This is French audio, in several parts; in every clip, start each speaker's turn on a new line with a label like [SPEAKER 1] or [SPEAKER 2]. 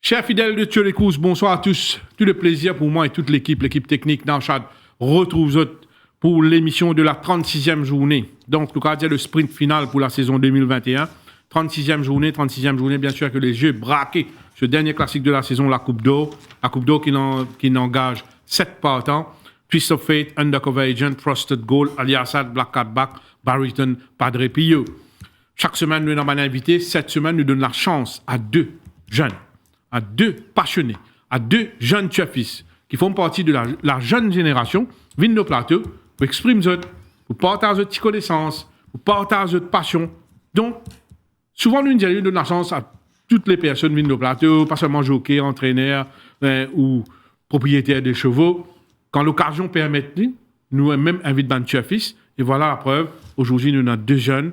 [SPEAKER 1] Chers fidèles de Tuer les courses, bonsoir à tous. Tout le plaisir pour moi et toute l'équipe technique d'Anchad retrouve pour l'émission de la 36e journée. Donc, le cas le sprint final pour la saison 2021. 36e journée, bien sûr que les jeux braqués. Ce dernier classique de la saison, la Coupe d'Or. La Coupe d'Or qui n'engage 7 partants. Twist of Fate, Undercover Agent, Frosted Gold, Aliasad, Black Cat Back, Barrington, Padre Pio. Chaque semaine, nous avons un invité. Cette semaine, nous donnons la chance à 2 jeunes, à 2 passionnés, à 2 jeunes tuefis qui font partie de la jeune génération, viennent nos plateaux, pour exprimer pour partager de connaissances, pour partager de passion. Donc, souvent, nous donnons la chance à toutes les personnes qui viennent nos plateaux, pas seulement jockeys, entraîneurs ou propriétaires de chevaux. Quand l'occasion permet, nous même invitons des tuefis. Et voilà la preuve. Aujourd'hui, nous avons 2 jeunes.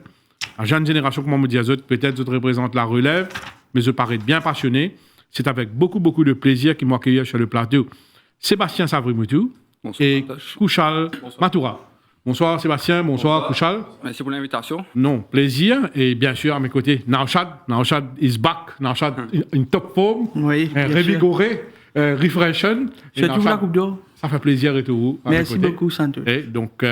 [SPEAKER 1] La jeune génération, comme on me dit, peut-être représente la relève, mais je parais bien passionné. C'est avec beaucoup de plaisir qu'ils m'ont accueilli sur le plateau. Sébastien Savrimoutou et Kouchal Matoura. Bonsoir Sébastien, bonsoir Kouchal.
[SPEAKER 2] Merci pour l'invitation.
[SPEAKER 1] Non, plaisir. Et bien sûr, à mes côtés, Naushad. Naushad is back. Naushad, une top forme.
[SPEAKER 3] Oui,
[SPEAKER 1] revigoré, refreshen.
[SPEAKER 3] Surtout la Coupe d'Or.
[SPEAKER 1] Ça fait plaisir et tout.
[SPEAKER 3] Merci beaucoup, Santos.
[SPEAKER 1] Et donc,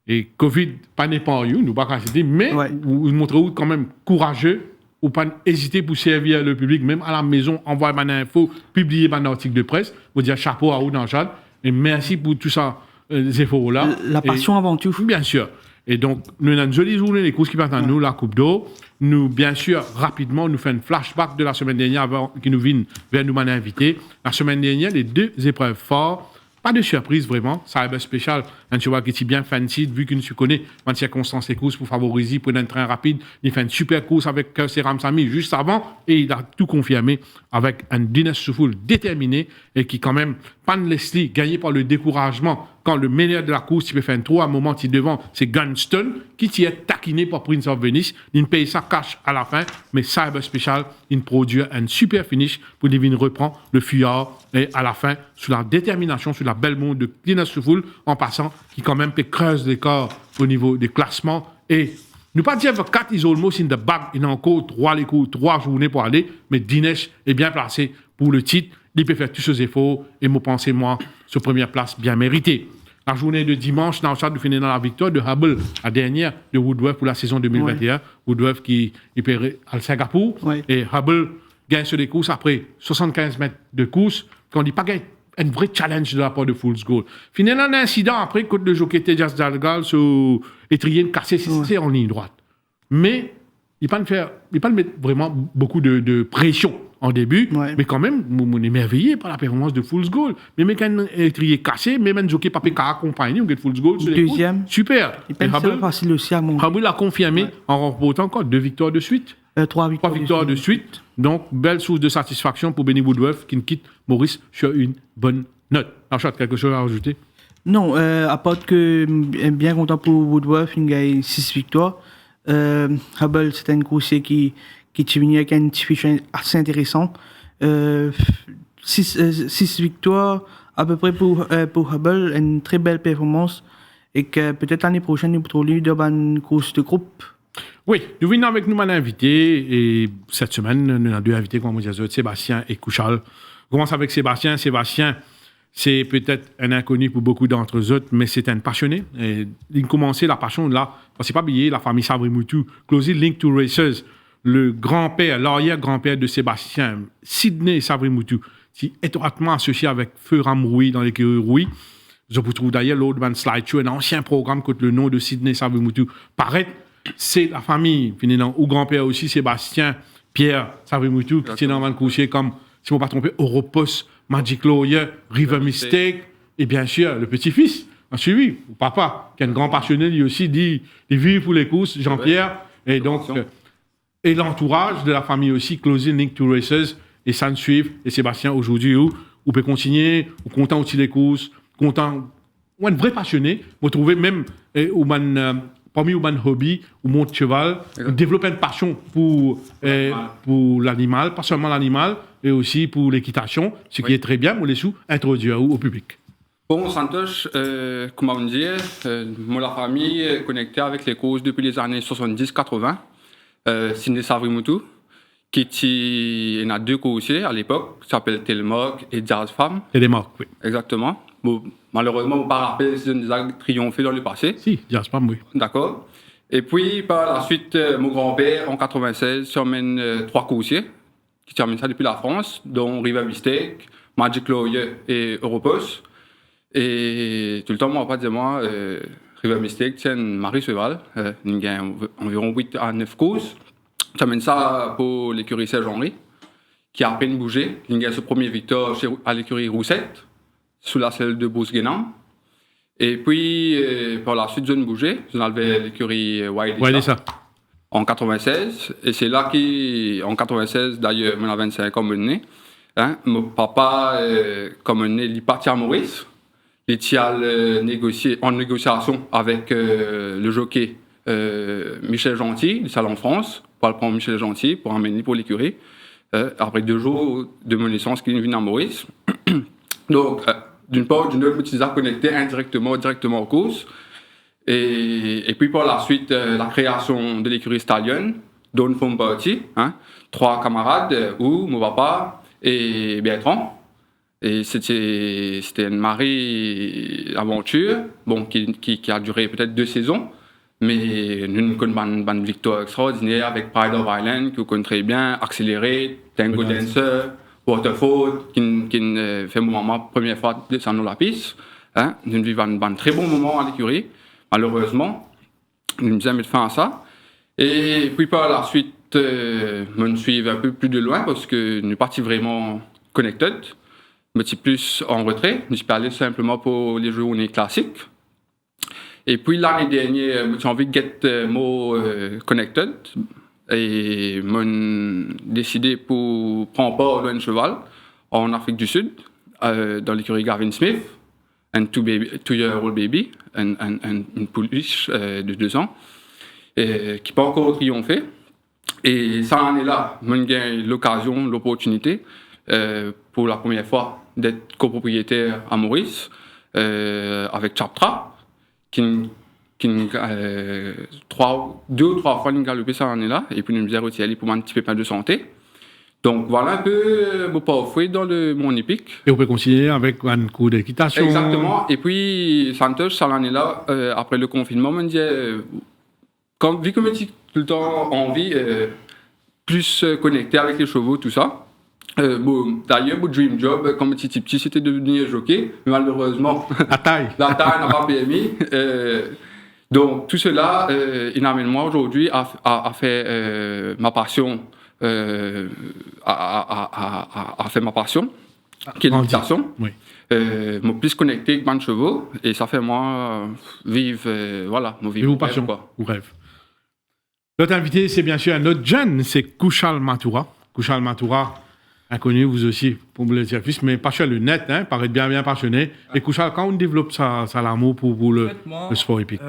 [SPEAKER 1] et Covid, pas n'importe où, nous pas citer, mais vous montrez quand même courageux, ou pas hésiter pour servir le public, même à la maison, envoyer une info, publier un article de presse, vous dire chapeau à vous dans le chat, et merci pour tout ça, les efforts-là.
[SPEAKER 3] La passion avant tout.
[SPEAKER 1] Bien sûr. Et donc, nous avons une jolie journée, les courses qui partent à nous, la Coupe d'Or. Nous, bien sûr, rapidement, nous faisons un flashback de la semaine dernière avant qu'ils nous viennent vers nous inviter. La semaine dernière, les 2 épreuves fortes. Pas de surprise, vraiment. Ça va être spécial. Un cheval qui est bien fancy, vu qu'il se connaît en circonstances et courses pour favoriser, pour un train rapide. Il fait une super course avec Seram Sami juste avant et il a tout confirmé avec un Dines Soufoul déterminé et qui, quand même, Pan Leslie, gagné par le découragement. Quand le meilleur de la course, il peut faire un trou à un moment, il devant, c'est Gunston qui t'y est taquiné par Prince of Venice. Il paye sa cash à la fin, mais Cyber Special, il produit un super finish pour Divine reprend le fuyard et à la fin, sous la détermination, sous la belle monde de Dines Soufoul, en passant, qui quand même peut creuser l'écart au niveau des classements et nous pas dire que 4 is almost in the bag, il a encore 3 journées pour aller, mais Dinesh est bien placé pour le titre. Il peut faire tous ses efforts et me pensez moi sur première place bien méritée. La journée de dimanche, dans le chat, nous finissons dans la victoire de Hubble, la dernière de Woodworth pour la saison 2021. Ouais. Woodworth qui est à Singapour. Ouais. Et Hubble gagne sur les courses après 75 mètres de course. Qu'on dit pas gagner un vrai challenge de la part de Fool's Gold. Finalement, un incident après, quand le jockey Tejas Dalgal sur étrier cassé, c'est en ligne droite. Mais il ne pas mettre vraiment beaucoup de pression en début, mais quand même, on est émerveillé par la performance de Fool's Gold. Mais quand un étrier cassé, même un jockey pas accompagné, on get Fool's Gold.
[SPEAKER 3] Deuxième.
[SPEAKER 1] Super.
[SPEAKER 3] Hubble
[SPEAKER 1] a confirmé en remportant encore 2 victoires de suite.
[SPEAKER 3] 3
[SPEAKER 1] victoires de suite. Donc, belle source de satisfaction pour Benny Woodworth qui quitte Maurice sur une bonne note. Archad, quelque chose à rajouter?
[SPEAKER 3] Non, à part que bien content pour Woodworth, il gagne 6 victoires. Hubble, c'est un coursier qui est venu avec un fiche assez intéressant. 6 victoires à peu près pour Hubble, une très belle performance. Et que peut-être l'année prochaine, nous pourrons lui donner une course de groupe.
[SPEAKER 1] Oui, nous venons avec nous un invité. Et cette semaine, nous avons 2 invités, comme on dit, Sébastien et Kouchal. On commence avec Sébastien. Sébastien, c'est peut-être un inconnu pour beaucoup d'entre eux, mais c'est un passionné. Et il a commencé la passion là, c'est pas oublié, la famille Savrimoutou, Closely Link to Racers, le grand-père, l'arrière-grand-père de Sébastien, Sidney Savrimoutou, qui est étroitement associé avec Feu Ramroui dans l'écurie Rouy. Je vous trouve d'ailleurs l'autre slideshow, un ancien programme contre le nom de Sidney Savrimoutou. Paraît, c'est la famille, finalement, ou grand-père aussi, Sébastien, Pierre Savrimoutou, qui est dans le coucher comme, si je ne me pas trompé, Europos, Magic Lawyer, River Mistake, et bien sûr, le petit-fils, a suivi, ou papa, qui est un grand passionné, lui aussi, dit, il vit pour les courses, Jean-Pierre, et donc, et l'entourage de la famille aussi, Closing Link to Racers, et ça nous suivent, et Sébastien, aujourd'hui, où peut continuer, ou content aussi des courses, content, ou un vrai passionné, vous trouvez même, parmi les hobbies, ou mon cheval, développer une passion pour l'animal, pas seulement l'animal, et aussi pour l'équitation, ce qui est très bien, pour les sous, introduire au public.
[SPEAKER 2] Bon, Santosh, comme on dit, moi, la famille est connectée avec les courses depuis les années 70-80. Sidney Savrimoutou, il y en a 2 coursiers à l'époque, qui s'appellent Telmog et Jazz Farm.
[SPEAKER 1] Et des morts, oui.
[SPEAKER 2] Exactement. Bon, malheureusement, on ne peut pas rappeler si ils ont triomphé dans le passé.
[SPEAKER 1] Si, Jasper, oui.
[SPEAKER 2] D'accord. Et puis, par la suite, mon grand-père, en 96, s'emmène 3 coursiers qui terminent ça depuis la France, dont River Mistake, Magic Lawyer et Europos. Et tout le temps, moi, pas dire moi, River Mistake, c'est une Marie Cheval. Il y a environ 8 à 9 courses. J'amène ça pour l'écurie Serge-Henri, qui a à peine bougé. Il y a ce premier victoire à l'écurie Roussette, sous la selle de Bruce Guénan. Et puis, par la suite, je ne bougeais. Je n'avais l'écurie Wild
[SPEAKER 1] ça.
[SPEAKER 2] En 96. Et c'est là qu'en 96, d'ailleurs, on a 25 ans, né. Hein, mon papa, comme né, il est parti à Maurice. Il était en négociation avec le jockey Michel Gentil, du Salon de France, pour le prendre Michel Gentil, pour amener pour l'écurie. Après 2 jours de mon naissance, qu'il est venu à Maurice. Donc, d'une part, d'une autre, je suis connecté directement aux courses. Et puis par la suite, la création de l'écurie Stallion, dont nous faisons partie, 3 camarades, mon papa et Bertrand. Et c'était une marée aventure, bon, qui a duré peut-être 2 saisons, mais nous avons une victoire extraordinaire avec Pride of Ireland, que vous connaissez très bien, Accéléré, Tango Dancer, Waterford, qui fait mon maman première fois descendre la piste. Nous vivons un très bon moment à l'écurie. Malheureusement, nous nous avons mis fin à ça. Et puis par la suite, je me suis un peu plus de loin parce que nous sommes partis vraiment connected. Je suis plus en retrait. Je suis allé simplement pour les journées classiques. Et puis l'année dernière, j'ai envie de get more connected. Et j'ai décidé pour prendre part à un cheval en Afrique du Sud, dans l'écurie Gavin Smith, un 2-year-old baby, une pouliche de 2 ans, qui n'a pas encore triomphé. Et cette année-là, j'ai eu l'occasion, l'opportunité, pour la première fois, d'être copropriétaire à Maurice, avec Chaptra, qui 2 ou 3 fois, nous galopé cette année-là, et puis nous nous avons aller pour un petit pépin de santé. Donc voilà un peu mon parcours dans mon épique.
[SPEAKER 1] Et on peut continuer avec un coup d'équitation.
[SPEAKER 2] Exactement. Et puis, Santos, cette année-là, après le confinement, me disait, vu que je suis tout le temps envie, plus connecté avec les chevaux, tout ça. D'ailleurs, mon dream job, comme petit, c'était de devenir jockey. Mais malheureusement,
[SPEAKER 1] la taille
[SPEAKER 2] n'a pas permis. Donc, tout cela, il m'amène moi aujourd'hui à faire ma passion. À faire ma passion, qui est l'équitation.
[SPEAKER 1] Oui.
[SPEAKER 2] Me plus connecté avec mes chevaux, et ça fait moi vivre, voilà, mon vivre.
[SPEAKER 1] Et vos passions, ou rêve. Notre invité, c'est bien sûr un autre jeune, c'est Kushal Mathura. Kushal Mathura, inconnu vous aussi pour le service, mais passionné net, paraît bien passionné. Et Kushal, quand on développe ça l'amour pour le sport épique?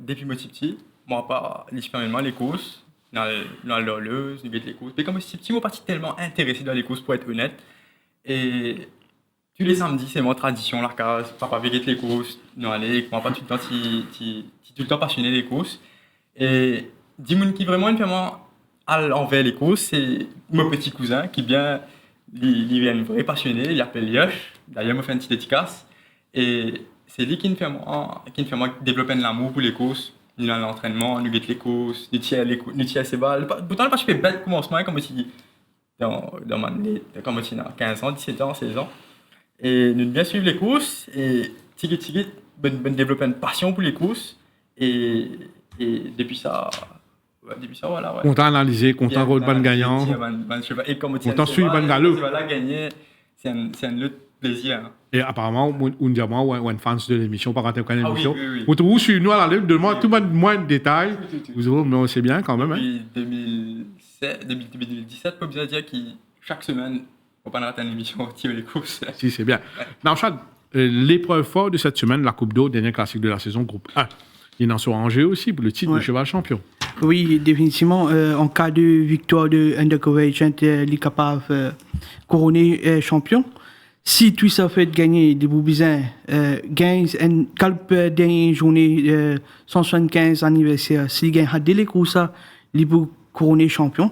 [SPEAKER 4] Depuis mon petit, moi, pas principalement les courses. Dans l'horloge, les courses. Mais comme si petit, moi, parti tellement intéressé dans les courses, pour être honnête. Et tous les samedis, c'est mon tradition, la case. Papa veut les courses. Non, allez, moi, pas tout le temps, tout le temps passionné des courses. Et dis-moi qui vraiment envers les courses, c'est mon petit cousin qui vient, il est un vrai passionné, il appelle Yosh. D'ailleurs, il me fait une petite dédicace. Et c'est lui qui me fait moi développer de l'amour pour les courses. Nous allons à l'entraînement, nous guettons les courses, nous tirons ses balles. Pourtant, je fais bel commencement comme si dans 15 ans, 17 ans, 16 ans. Et nous bien suivre les courses et développer une passion pour les courses. Et depuis ça, voilà. Ouais.
[SPEAKER 1] Content analysé, content rôle ban gagnant.
[SPEAKER 4] Et comme
[SPEAKER 1] content suivre ban galop.
[SPEAKER 4] Gagner, c'est un autre plaisir.
[SPEAKER 1] Et apparemment, on dit moi, un fan de l'émission, par rapport à l'émission.
[SPEAKER 4] Oui.
[SPEAKER 1] Vous trouvez, suivez-nous à la ligne, demande tout moins de détails. Vous savez, mais c'est bien quand même.
[SPEAKER 4] Depuis 2017, peut bien dire que chaque semaine, on va rater une émission, tirer les courses.
[SPEAKER 1] Si, c'est bien. Dans Chad, l'épreuve forte de cette semaine, la Coupe d'eau, dernier classique de la saison, groupe 1. Il en sera en jeu aussi pour le titre de cheval champion.
[SPEAKER 3] Oui, définitivement. En cas de victoire de Undercover Agent, il est capable de couronner champion. Si tout ça fait gagner des Boubizins, gagne une dernière journée, 175 anniversaire, s'il gagne dès les courses, il peut couronner champion.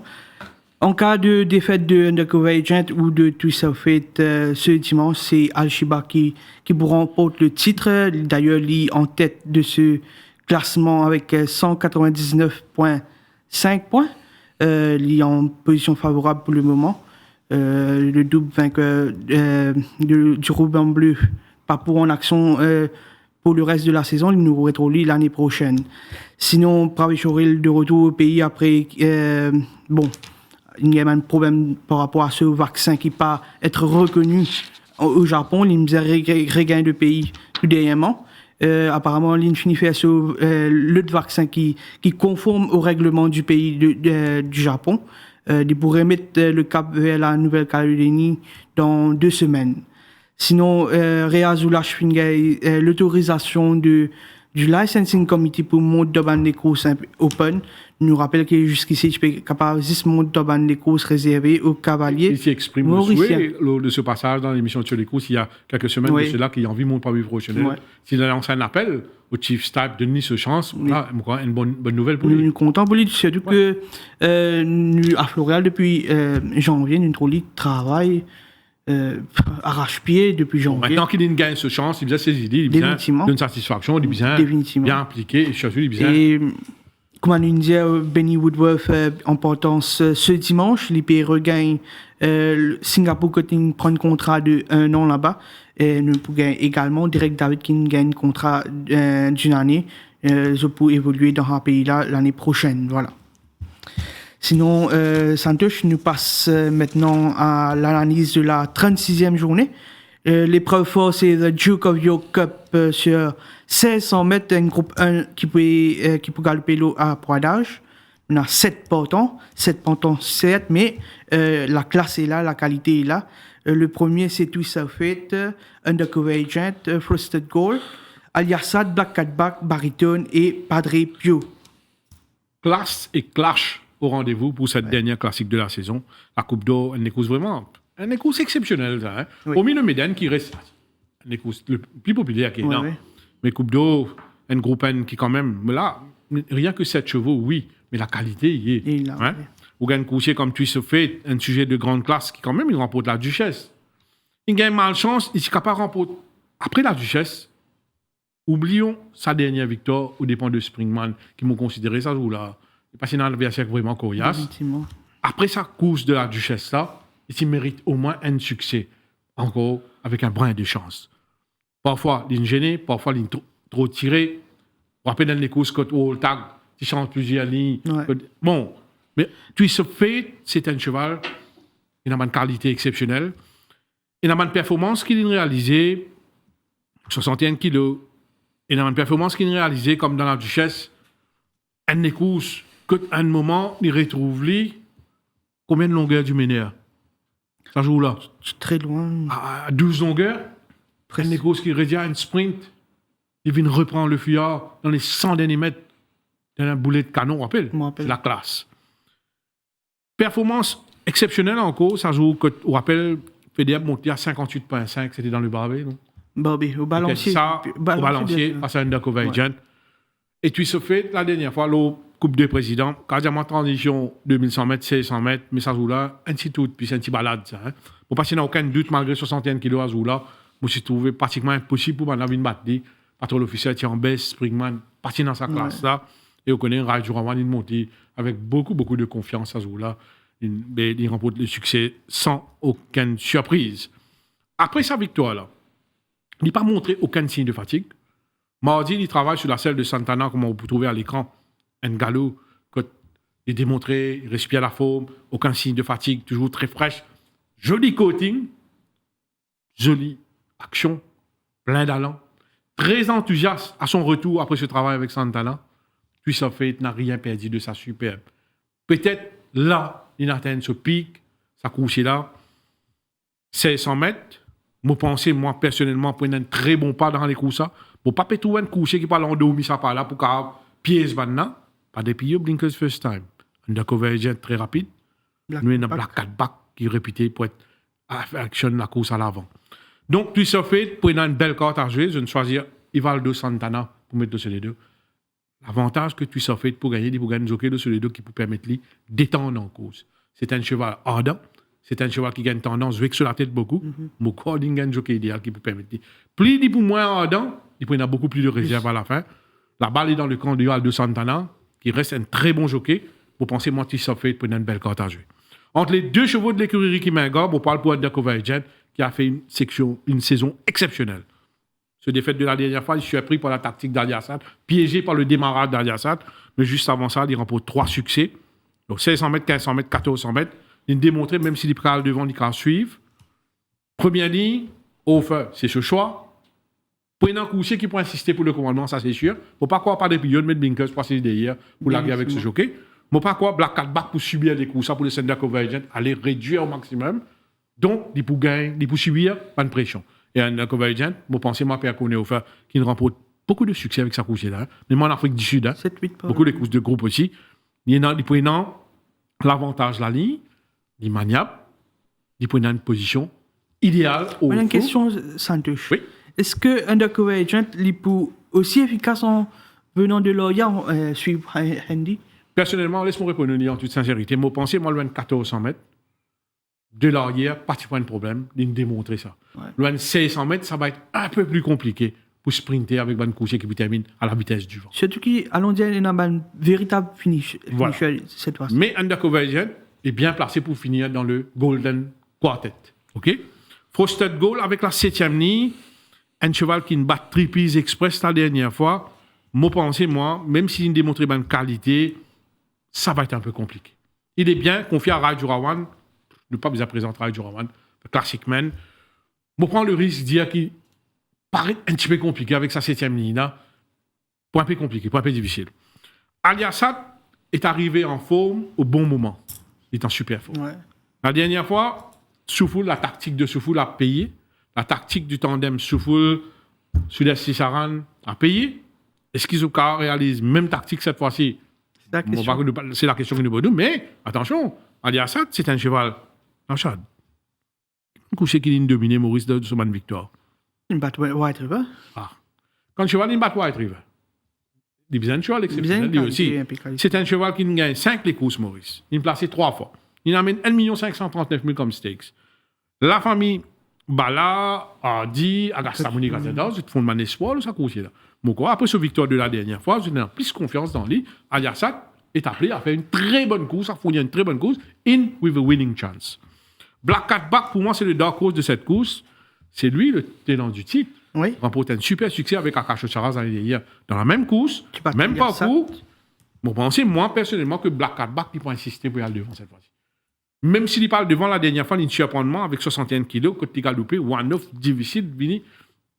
[SPEAKER 3] En cas de défaite de Undercover Agent ou de Twist of Fate ce dimanche, c'est Al-Shiba qui remporte le titre. D'ailleurs, il est en tête de ce classement avec 199,5 points. Il est en position favorable pour le moment. Le double vainqueur du ruban bleu pas pour en action pour le reste de la saison. Il nous retrouvera l'année prochaine. Sinon, Pravi Choril de retour au pays après... il y a un problème par rapport à ce vaccin qui pas être reconnu au Japon. Il me regain de pays tout dernièrement. Apparemment, il finit faire le vaccin qui conforme au règlement du pays du Japon. Il pourrait mettre le cap vers la Nouvelle-Calédonie dans 2 semaines. Sinon, Rea Zula Schwingay, l'autorisation du licensing committee pour le monde de ban des courses open nous rappelle que jusqu'ici, je suis capable de 6 mondes de ban des courses réservés aux cavaliers.
[SPEAKER 1] Ici exprime le souhait de ce passage dans l'émission de Sur les courses il y a quelques semaines de cela qui a envie de mon pavé professionnel. Ouais. S'il a lancé un appel au Chief Staff de donner ce chance, là, une bonne nouvelle pour lui.
[SPEAKER 3] Nous sommes contents pour lui, surtout que nous, à Floréal, depuis janvier, nous avons travail arrache-pied depuis janvier.
[SPEAKER 1] Maintenant qu'il gagne ce chance, il a ses idées, il a une satisfaction, il est bien impliqué et surtout il est bien...
[SPEAKER 3] Comme on disait, Benny Woodworth en portance ce dimanche, il peut regagner Singapour Cotting prend un contrat de 1 an là-bas. Et nous pouvons également Derek David qui gagne un contrat d'une année pour évoluer dans un pays là l'année prochaine. Voilà. Sinon, Santosh nous passe maintenant à l'analyse de la 36e journée. L'épreuve forte, c'est le Duke of York Cup sur 1600 mètres, un groupe 1 qui peut galoper l'eau à poids d'âge. On a 7 portants, certes, mais la classe est là, la qualité est là. Le premier, c'est Twist of Fate, Undercover Agent, Frosted Gold, Aliasad, Black Catback, Baritone et Padre Pio.
[SPEAKER 1] Classe et clash au rendez-vous pour cette dernière classique de la saison. La Coupe d'Or, une écouse vraiment... Un écouse exceptionnel, ça. Hein? Oui. Hormis le Méden qui reste un écouse le plus populaire qui est là. Oui. Mais Coupe d'Or, un groupe N qui quand même... Là, rien que 7 chevaux, oui. Mais la qualité, il y est. Il hein? Oui. Ou gagne coucher comme Twist of Fate, un sujet de grande classe qui quand même, il remporte la Duchesse. Il gagne malchance, il est capable de remporter. Après la Duchesse, oublions sa dernière victoire aux dépens de Springman, qui m'ont considéré ça jour-là. Il est passé dans l'adversaire vraiment coriace. Après sa course de la Duchesse, là, il mérite au moins un succès, encore avec un brin de chance. Parfois, il est gêné, parfois, il est trop tiré. On rappelle dans les courses, quand on tag, il change plusieurs lignes. Ouais. Bon, mais Twist of Fate, c'est un cheval, il a une qualité exceptionnelle. Il a une performance qu'il a réalisée, 61 kilos. Il a une performance qu'il a réalisée, comme dans la Duchesse, un des courses, qu'à un moment, il retrouve lui, combien de longueur du meneur? Ça joue là.
[SPEAKER 3] C'est très loin.
[SPEAKER 1] À 12 longueurs, un des courses qui rédige un sprint, il vient reprendre le fuyard dans les 100 derniers mètres d'un boulet de canon, on rappelle. C'est la classe. Performance exceptionnelle encore, ça joue, on rappelle, FEDEAP monté à 58,5, c'était dans le Barbé, non?
[SPEAKER 3] Barbé, au balancier.
[SPEAKER 1] Ça, au balancier, face à Undercover Agent. Et puis, se fait, la dernière fois, la Coupe de Président, quasiment transition 2100 mètres, 1600 mètres, mais ça joue là, un petit tout, puis c'est un petit balade, ça. Hein. Pour passer, il n'y a aucun doute, malgré 61 kilos à jour là, je me suis trouvé pratiquement impossible pour m'en battre. Patron l'officiel qui en baisse, Springman, parti dans sa classe là, et on connaît un Raj Raman, il monte avec beaucoup de confiance à jour là. Il remporte le succès sans aucune surprise. Après sa victoire là, il n'a pas montré aucun signe de fatigue. Mardi, il travaille sur la selle de Santana, comme on peut trouver à l'écran. Un galop, il est démontré, il respire la forme, aucun signe de fatigue, toujours très fraîche. Joli coating, jolie action, plein d'allant, très enthousiaste à son retour après ce travail avec Santana. Twist of Fate n'a rien perdu de sa superbe. Peut-être là, il atteint ce pic, sa course est là, 1600 mètres. Moi, pensez, moi, personnellement, prendre un très bon pas dans les courses. Pour ne pas péter un coucher qui parle en dos, ça par là, pour qu'à pièce maintenant, pas des pieds, Blinkers first time. Undercover Agent très rapide. Nous, il y a un Black Catback qui est réputé pour être action la course à l'avant. Donc, Twist of Fate, pour une belle carte à jouer, je vais choisir Ivaldo Santana pour mettre sur les deux. L'avantage que Twist of Fate pour gagner des jockey sur les deux qui peut permettre de détendre en course. C'est un cheval ardent. C'est un cheval qui gagne tendance, avec sur la tête beaucoup. Mon corps, il gagne un jockey idéal qui peut permettre. Plus il est moins ardent, il peut y avoir beaucoup plus de réserve à la fin. La balle est dans le camp de Aldo Santana, qui reste un très bon jockey. Vous pensez, moi, tu fait pour une belle carte à jouer. Entre les deux chevaux de l'écurie Ricky Mingard, on parle pour Undercover Agent, qui a fait une saison exceptionnelle. Ce défaite de la dernière fois, il suis pris par la tactique d'Aliassad, piégé par le démarrage d'Aliassad, mais juste avant ça, il remporte 3 succès. Donc 1600 mètres, 1500 mètres, 1400 mètres. Il démontre, même s'il est prêt devant, il peut suivre. Première ligne, au feu, c'est ce choix. Pour un coucher qui peut insister pour le commandement, ça c'est sûr. Il ne faut pas croire par des piliers de mettre Blinkers pour passer derrière pour larguer avec ce jockey. Il ne faut pas croire Black Cat Back pour subir les coups, ça pour le Sender Convergent, aller réduire au maximum. Donc, il peut gagner, il peut subir, pas de pression. Et un Convergent, je pense, moi, Pierre Kone au feu, qui remporte beaucoup de succès avec sa couche là. Même en Afrique du Sud,
[SPEAKER 3] 7-8
[SPEAKER 1] beaucoup de courses de groupe aussi. Il prend l'avantage de la ligne, il maniable, il prend une position idéale au
[SPEAKER 3] une question, Santosh.
[SPEAKER 1] Oui.
[SPEAKER 3] Est-ce que Undercover Agent est aussi efficace en venant de l'Orient suivre Handy?
[SPEAKER 1] Personnellement, laisse-moi répondre en toute sincérité. Moi, pensez, moi, loin de 1400 mètres, de l'arrière, pas de problème, de démontrer ça.
[SPEAKER 3] Ouais.
[SPEAKER 1] Loin de 1600 mètres, ça va être un peu plus compliqué pour sprinter avec Van Coucher qui termine à la vitesse du vent.
[SPEAKER 3] Surtout allons dire, il y a un véritable finisher cette fois-ci.
[SPEAKER 1] Mais Undercover Agent est bien placé pour finir dans le Golden Quartet. OK? Frosted Goal avec la 7e ligne, un cheval qui ne bat Trippies Express la dernière fois. Moi, pensez, même s'il démontre une qualité, ça va être un peu compliqué. Il est bien confié à Raju Rawan. Je ne pas vous présenter Raju Rawan, le Classic Man. Moi, prends le risque de dire qu'il paraît un petit peu compliqué avec sa 7e ligne là. Pour un peu compliqué, pour un peu difficile. Aliassad est arrivé en forme au bon moment. Il est en super forme.
[SPEAKER 3] Ouais.
[SPEAKER 1] La dernière fois, Soufoul, la tactique de Soufoul a payé. La tactique du tandem Soufoul, Sud-Est Saran a payé. Est-ce qu'ils réalisent même tactique cette fois-ci? C'est la question que nous posons. Mais attention, Aliassad, c'est un cheval en chade. Un coucher qui vient dominer Maurice de son victoire.
[SPEAKER 3] Il bat White River.
[SPEAKER 1] Ah. Quand le cheval il bat White River, il besoin de cheval exceptionnel lui aussi. C'est un cheval qui gagne 5 les courses, Maurice. Il est placé 3 fois. Il amène 1 539 000 comme stakes. La famille Bala, Hardy, Agasta Monique, ils font de mon espoir, ça couche là. Après ce victoire de la dernière fois, je n'ai plus confiance dans lui. Aliassad est appelé à faire une très bonne course, à fournir une très bonne course, in with a winning chance. Black Cat Back, pour moi, c'est le dark horse de cette course. C'est lui, le tenant du titre.
[SPEAKER 3] Oui.
[SPEAKER 1] Il remporte un super succès avec Akash Charaz l'année dernière. Dans la même course, même parcours. Bon, pensez, moi, personnellement, que Black Cat Back, il peut insister pour y aller devant cette fois-ci. Même s'il parle devant la dernière fois, il surprendement avec 61 kilos, quand il a loupé, one-off difficile, Vini.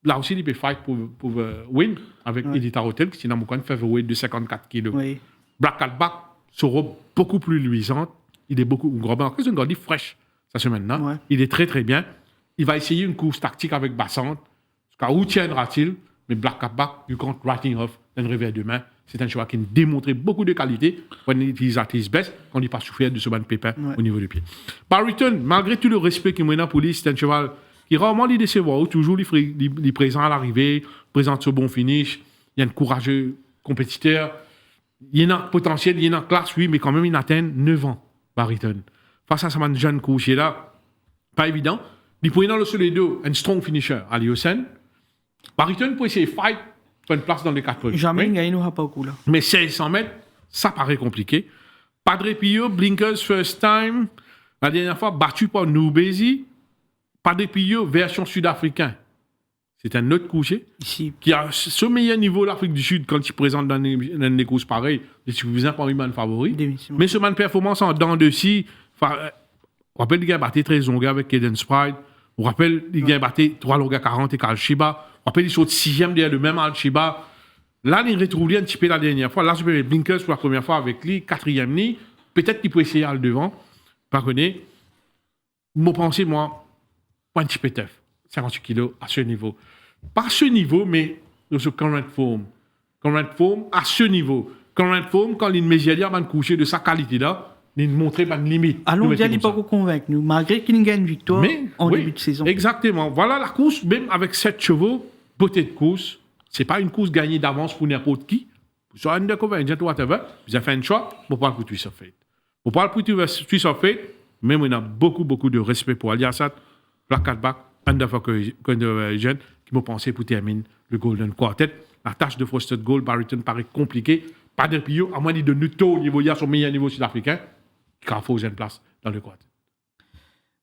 [SPEAKER 1] Là aussi, il peut fight pour win avec Edita Hotel, qui est dans mon coin, featherweight de 54 kilos.
[SPEAKER 3] Oui.
[SPEAKER 1] Black Cat Back sera beaucoup plus luisante. Il est beaucoup gros. C'est une gardie fraîche, ça se maintenant. Ouais. Il est très, très bien. Il va essayer une course tactique avec Bassante. Où tiendra-t-il? Mais Black Cat Back, du compte writing off, d'un réveil demain. C'est un cheval qui a démontré beaucoup de qualité quand il utilise his best, quand il n'est pas souffert de ce ban de pépin au niveau du pied. Barrington, malgré tout le respect qu'il m'a pour lui, c'est un cheval qui rarement les décevoir, toujours il est présent à l'arrivée, présente ce bon finish, il y a un courageux compétiteur, il y a un potentiel, il y a un classe, oui, mais quand même il atteint 9 ans, Barrington. Face à ce jeune couché là, pas évident. Il peut dans le seul dos un strong finisher, Ali Hossein. Barrington peut essayer de fight pour une place dans les 4 premiers.
[SPEAKER 3] Jamais il n'aura pas au coup là.
[SPEAKER 1] Mais 1600 mètres, ça paraît compliqué. Padre Pio, Blinkers first time. La dernière fois, battu par Noubezi. Padre Pio, version sud-africain. C'est un autre coucher
[SPEAKER 3] ici
[SPEAKER 1] qui a ce meilleur niveau de l'Afrique du Sud quand il présente dans des courses pareilles. Je suis vous parmi les favoris. Mais ce man performance en dents de scie. On rappelle qu'il a battu 13 longueurs avec Caden Sprite. On rappelle qu'il a battu 3 longueurs 40 avec Al-Shiba. On rappelle qu'il saute 6e derrière le même Al-Shiba. Là, il retrouve un petit peu la dernière fois. Là, je peux Blinkers pour la première fois avec lui, 4e ligne. Peut-être qu'il peut essayer à le devant. Par contre, moi, pensez, moi, pas un petit peu tough. 58 kilos à ce niveau. Pas à ce niveau, mais dans ce current form. Current form à ce niveau. Current form, quand il mesure à coucher de sa qualité-là, il montre une limite.
[SPEAKER 3] Allons dire, il n'est pas convaincu, mais qu'il gagne une victoire en début de saison.
[SPEAKER 1] Exactement. Voilà la course, même avec 7 chevaux, beauté de course. Ce n'est pas une course gagnée d'avance pour n'importe qui. Sur Undercover, whatever, vous avez fait un choix, vous parlez pour Twist of Fate. Vous parlez pour Twist of Fate, Mais on a beaucoup, beaucoup de respect pour Aliassat, Black Catback, Undercover qui m'ont pensé pour terminer le Golden Quartet. La tâche de Frosted Gold, Barrington paraît compliquée. Pas de pio, à moins de Nuto au niveau, il y a son meilleur niveau sud-africain, qui a fausse une place dans le quartet.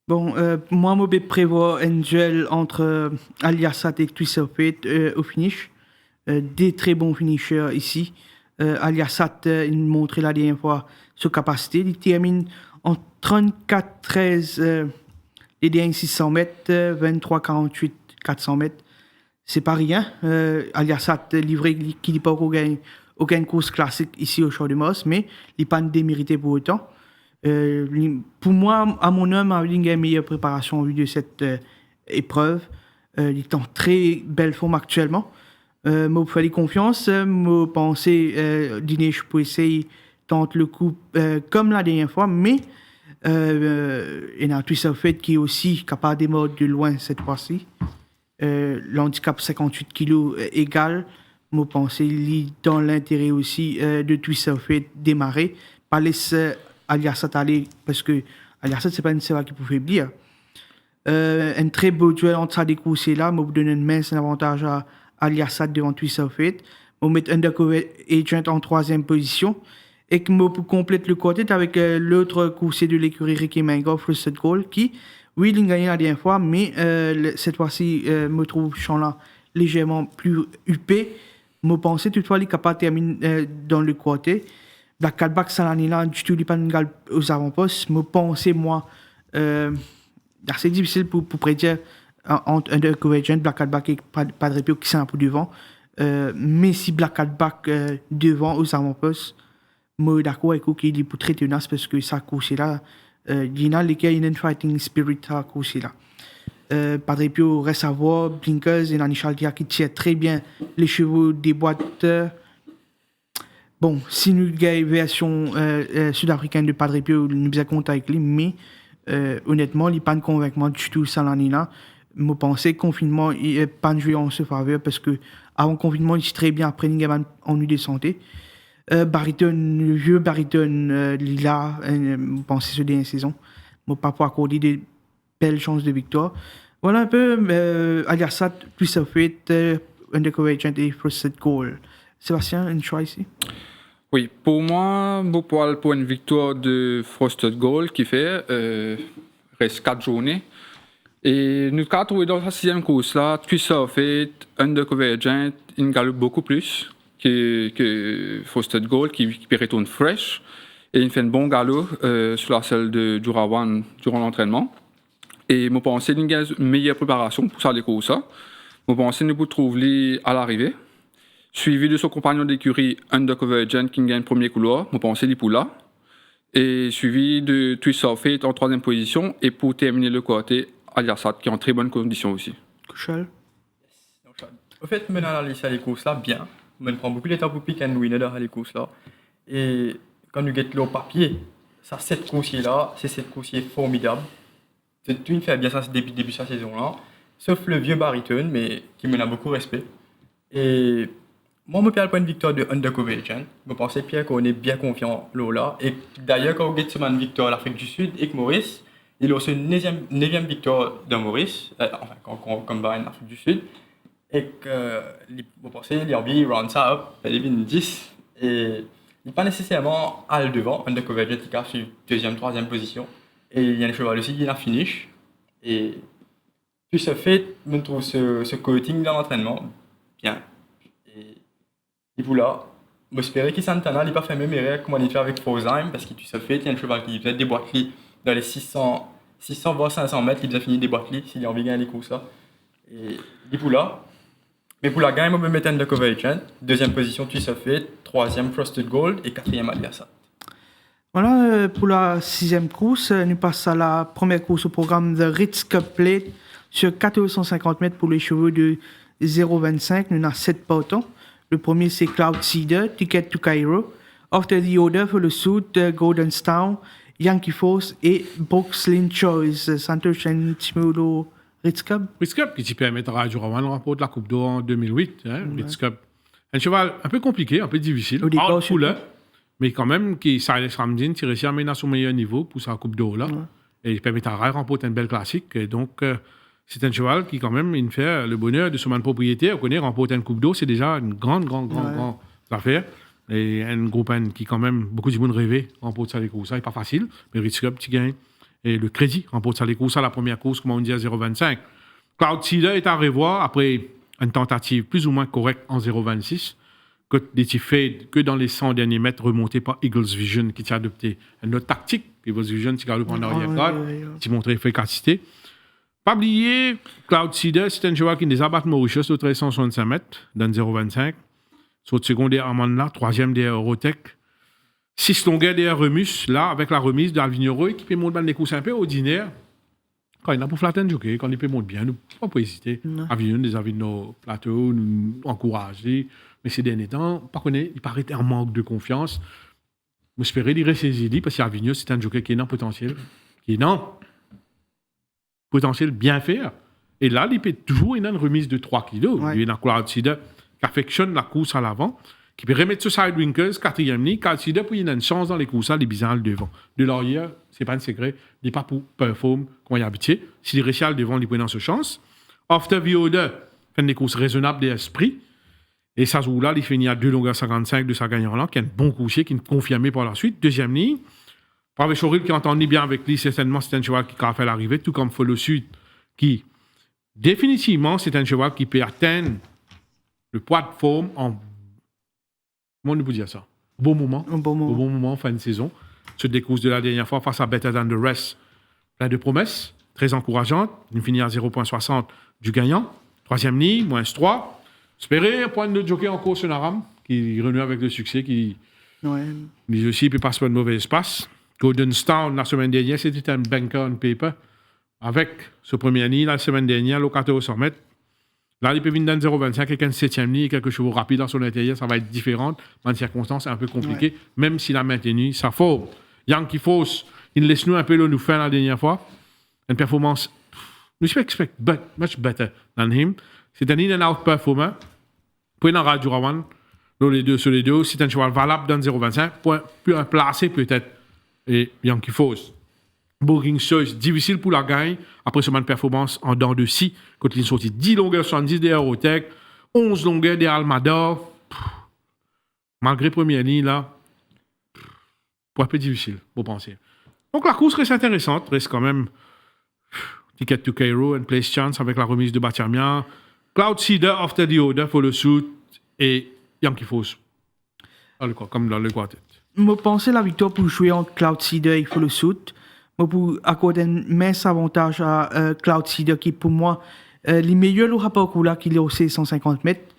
[SPEAKER 3] Bon, moi, je prévois un duel entre Aliassat et Twist of Fate au finish. Des très bons finishers ici. Aliassat, il montrait la dernière fois sa capacité. Il termine en 34-13 les derniers 600 mètres, 23-48 400 mètres. C'est pas rien. Aliassat livré qui n'est pas aucune course classique ici au Champ de Mars, mais il n'est pas démérité pour autant. Pour moi, à mon homme, il y a une meilleure préparation en vue de cette épreuve. Il est en très belle forme actuellement. Je fais confiance. Je pensais Dinesh pour essayer tenter le coup comme la dernière fois, mais il y a un Twist of Fate qui est aussi capable de démarrer de loin cette fois-ci. L'handicap 58 kg égal. Je pense qu'il est dans l'intérêt aussi de Twist of Fate démarrer, pas laisser Aliassat aller, parce que Aliassat, c'est pas une série qui peut faiblir. Un très beau duel entre ça des courses là, je vous donne une mince avantage à Aliassat devant Twist of Fate. Je vais mettre Undercover Agent en 3e position. Et que je complète le quartet avec l'autre coursier de l'écurie Ricky Mango, Frosted Gold, qui, oui, il a gagné la dernière fois, mais cette fois-ci, me trouve champ-là légèrement plus huppé. Je pensais toutefois qu'il est capable de terminer dans le quartet. Black Catback, ça l'année là, du tout, il n'est pas aux avant-postes. Je pensais, moi, c'est difficile pour prédire entre Undercover Agent, Black Catback et Padre Pio qui sont un peu devant. Mais si Black Catback devant aux avant-postes, je suis d'accord avec vous qu'il est pour très tenace parce que ça course là. Il y a une fighting spirit à course là. Padre Pio reste à voir, Blinkers et Nanichal qui tire très bien les chevaux des boîtes. Bon, si nous avons une version sud-africaine de Padre Pio, nous avons compte avec lui, mais honnêtement, il n'est pas convaincant du tout ça l'année là. Je pense que le confinement n'est pas joué en sa faveur parce que avant le confinement, il est très bien après une en de santé. Bariton, le vieux Bariton Lila, je pense que c'est ce dernière saison. Je ne pas pour accorder de belles chances de victoire. Voilà un peu Aliassat, Twist of Fate, Undercover Agent et Frosted Gold. Sébastien, un choix ici?
[SPEAKER 2] Oui, pour moi, pour une victoire de Frosted Gold qui fait, reste 4 journées. Et nous avons trouvé dans la 6e course là, Twist of Fate, Undercover Agent, il galope beaucoup plus que Frosted Gold qui retourne fresh. Et il fait un bon galop sur la selle de Jurawan durant l'entraînement. Et je pense qu'il y a une meilleure préparation pour ça, les courses. Je pense que nous pouvons trouver à l'arrivée. Suivi de son compagnon d'écurie Undercover Agent qui gagne le premier couloir, je pense qu'il est pour là. Et suivi de Twist of Fate en 3e position. Et pour terminer le côté, Aliassat qui est en très bonne condition aussi.
[SPEAKER 3] Couchal.
[SPEAKER 4] En fait, je analyse les courses là bien. Je prends beaucoup de temps pour piquer un winner dans les courses là. Et quand nous guettons le papier, ça, cette coursier là, c'est cette coursier formidable. C'est une fait bien ça depuis le début de sa saison là. Sauf le vieux Bariton, mais qui me a beaucoup de respect. Et moi, je me perds le point de victoire de Undercover Agent. Je pense Pierre qu'on est bien confiant là. Et d'ailleurs, quand on gagne une victoire à l'Afrique du Sud et que Maurice, il a aussi une 9e victoire de Maurice, enfin, quand on combat en Afrique du Sud. Et que, vous pensez, l'Irby round ça up, il est 10. Et il n'est pas nécessairement à le devant. Undercover Agent, il a sur 2e, 3e position. Et il y a un cheval aussi qui est en finish. Et tout ce fait, je trouve ce coating dans l'entraînement bien. Et pour là, j'espère que Santana n'a pas fait même erreur comme on a fait avec Fosheim, parce que tout ce fait, il y a un cheval qui peut-être déboîte dans les 600 voire 500 mètres, il a fini de déboîter s'il a envie de gagner les courses là. Et pour là, mais pour la gagne, on peut mettre Undercover Agent, 2e position, Twist of Fate, 3e Frosted Gold et 4e Aliassat.
[SPEAKER 3] Voilà, pour la 6e course, nous passons à la première course au programme The Ritz Cup Plate sur 1450 mètres pour les chevaux de 0,25. Nous avons 7 partants. Le premier, c'est Cloud Seeder, Ticket to Cairo. After the Order for le Sud, Golden Star, Yankee Force et Boxlin Choice. Santos Chimiolo Ritz Cup.
[SPEAKER 1] Ritz Cup qui permettra à Jurawan de remporter la Coupe d'Or en 2008. Ritz Cup. Un cheval un peu compliqué, un peu difficile.
[SPEAKER 3] Au départ,
[SPEAKER 1] couleur, mais quand même, Silas Ramsden, qui réussit à mener à son meilleur niveau pour sa Coupe d'Or là. Et Permetara remporte un bel classique. Et donc, c'est un cheval qui, quand même, il fait le bonheur de son propriétaire. On connaît, remporter une coupe d'eau, c'est déjà une grande affaire. Et un groupe qui, quand même, beaucoup de monde rêvait, remporte ça les courses. Ça n'est pas facile, mais risque petit gain. Et le crédit remporte ça les courses. Ça, la première course, comme on dit, à 0,25. Cloud Seeder est à revoir après une tentative plus ou moins correcte en 0,26. Que des petits faits que dans les 100 derniers mètres remontés par Eagles Vision qui a adopté une autre tactique. Eagles Vision, qui a le point d'arrière-garde, qui montre efficacité. Pas oublier, Cloud Seeder, c'est un joueur qui les abat Mauritius au 1365 mètres, dans 0,25. Sur le second derrière Amanda, troisième derrière Eurotech. 6 longueurs derrière Remus, là, avec la remise d'Alvigno qui peut monter des courses un peu ordinaires. Quand il a pour flatter un jockey, quand il peut monter bien, nous ne pas hésiter. Avignon, des avis de nos plateaux, nous encourager. Mais ces derniers temps, par contre, il paraît un manque de confiance. J'espérais qu'il ressaisir, parce qu'Avignon, c'est un jockey qui est un potentiel. Qui est un potentiel bien faire. Et là, il peut toujours une remise de 3 kilos. Il y a un Cloud Seeder qui affectionne la course à l'avant, qui peut remettre sur Sidewinkers, 4e ligne, Cloud Seeder, puis il a une chance dans les courses, les bizarres devant. De l'arrière, c'est pas un secret, il n'est pas pour performer comme il est habitué. S'il réussit à le devant, il prend ce chance. After Vioda fait des courses raisonnables d'esprit. Et ça, là, il finit à 2 longueurs 55 de sa gagnant-là, qui est un bon coursier, qui est confirmé par la suite. Deuxième ligne. Pavé Choril qui entend bien avec lui, certainement, c'est un cheval qui a fait l'arrivée, tout comme Follow Sud, qui, définitivement, c'est un cheval qui peut atteindre le poids de forme en. Comment on peut dire ça? Bon moment. Au bon moment, fin de saison. Sur des courses de la dernière fois, face à Better Than the Rest. Plein de promesses, très encourageantes. Il finit à 0,60 du gagnant. Troisième ligne, moins 3. Espérer un point de jockey en course Naram, qui renoue avec le succès, qui lui aussi ne peut pas se faire de mauvais espace. Golden Star, la semaine dernière, c'était un banker on paper. Avec ce premier nid, la semaine dernière, le 1400 mètres. Là, il peut venir dans 0,25 avec un 7e nid et quelques chevaux rapides dans son intérieur. Ça va être différent. Dans une circonstance un peu compliquée, même s'il a maintenu sa forme. Yankee Force, il laisse nous un peu nous faire la dernière fois. Une performance, we expect much better than him. C'est un in-and-out performer. Pour une radio Rawan, les deux sur les deux, c'est un cheval valable dans 0,25. Pour placer peut-être. Et Yankee Force. Booking Choice, difficile pour la gagne. Après semaine performance en dents de 6, quand il est sorti 10 longueurs 70 derrière Eurotech, 11 longueurs derrière Almador. Malgré première ligne, là, pour un peu difficile, vous pensez. Donc la course reste intéressante, reste quand même Ticket to Cairo and Place Chance avec la remise de Batirmia, Cloud Seeder, After the Order, Follow Suit et Yankee Force. Comme dans le quartet.
[SPEAKER 3] Je pense la victoire pour jouer entre Cloud Seeder et Follow Suit. Je pour accorder un mince avantage à Cloud Seeder qui, pour moi, les meilleurs le rapport là qu'il est au 150 mètres.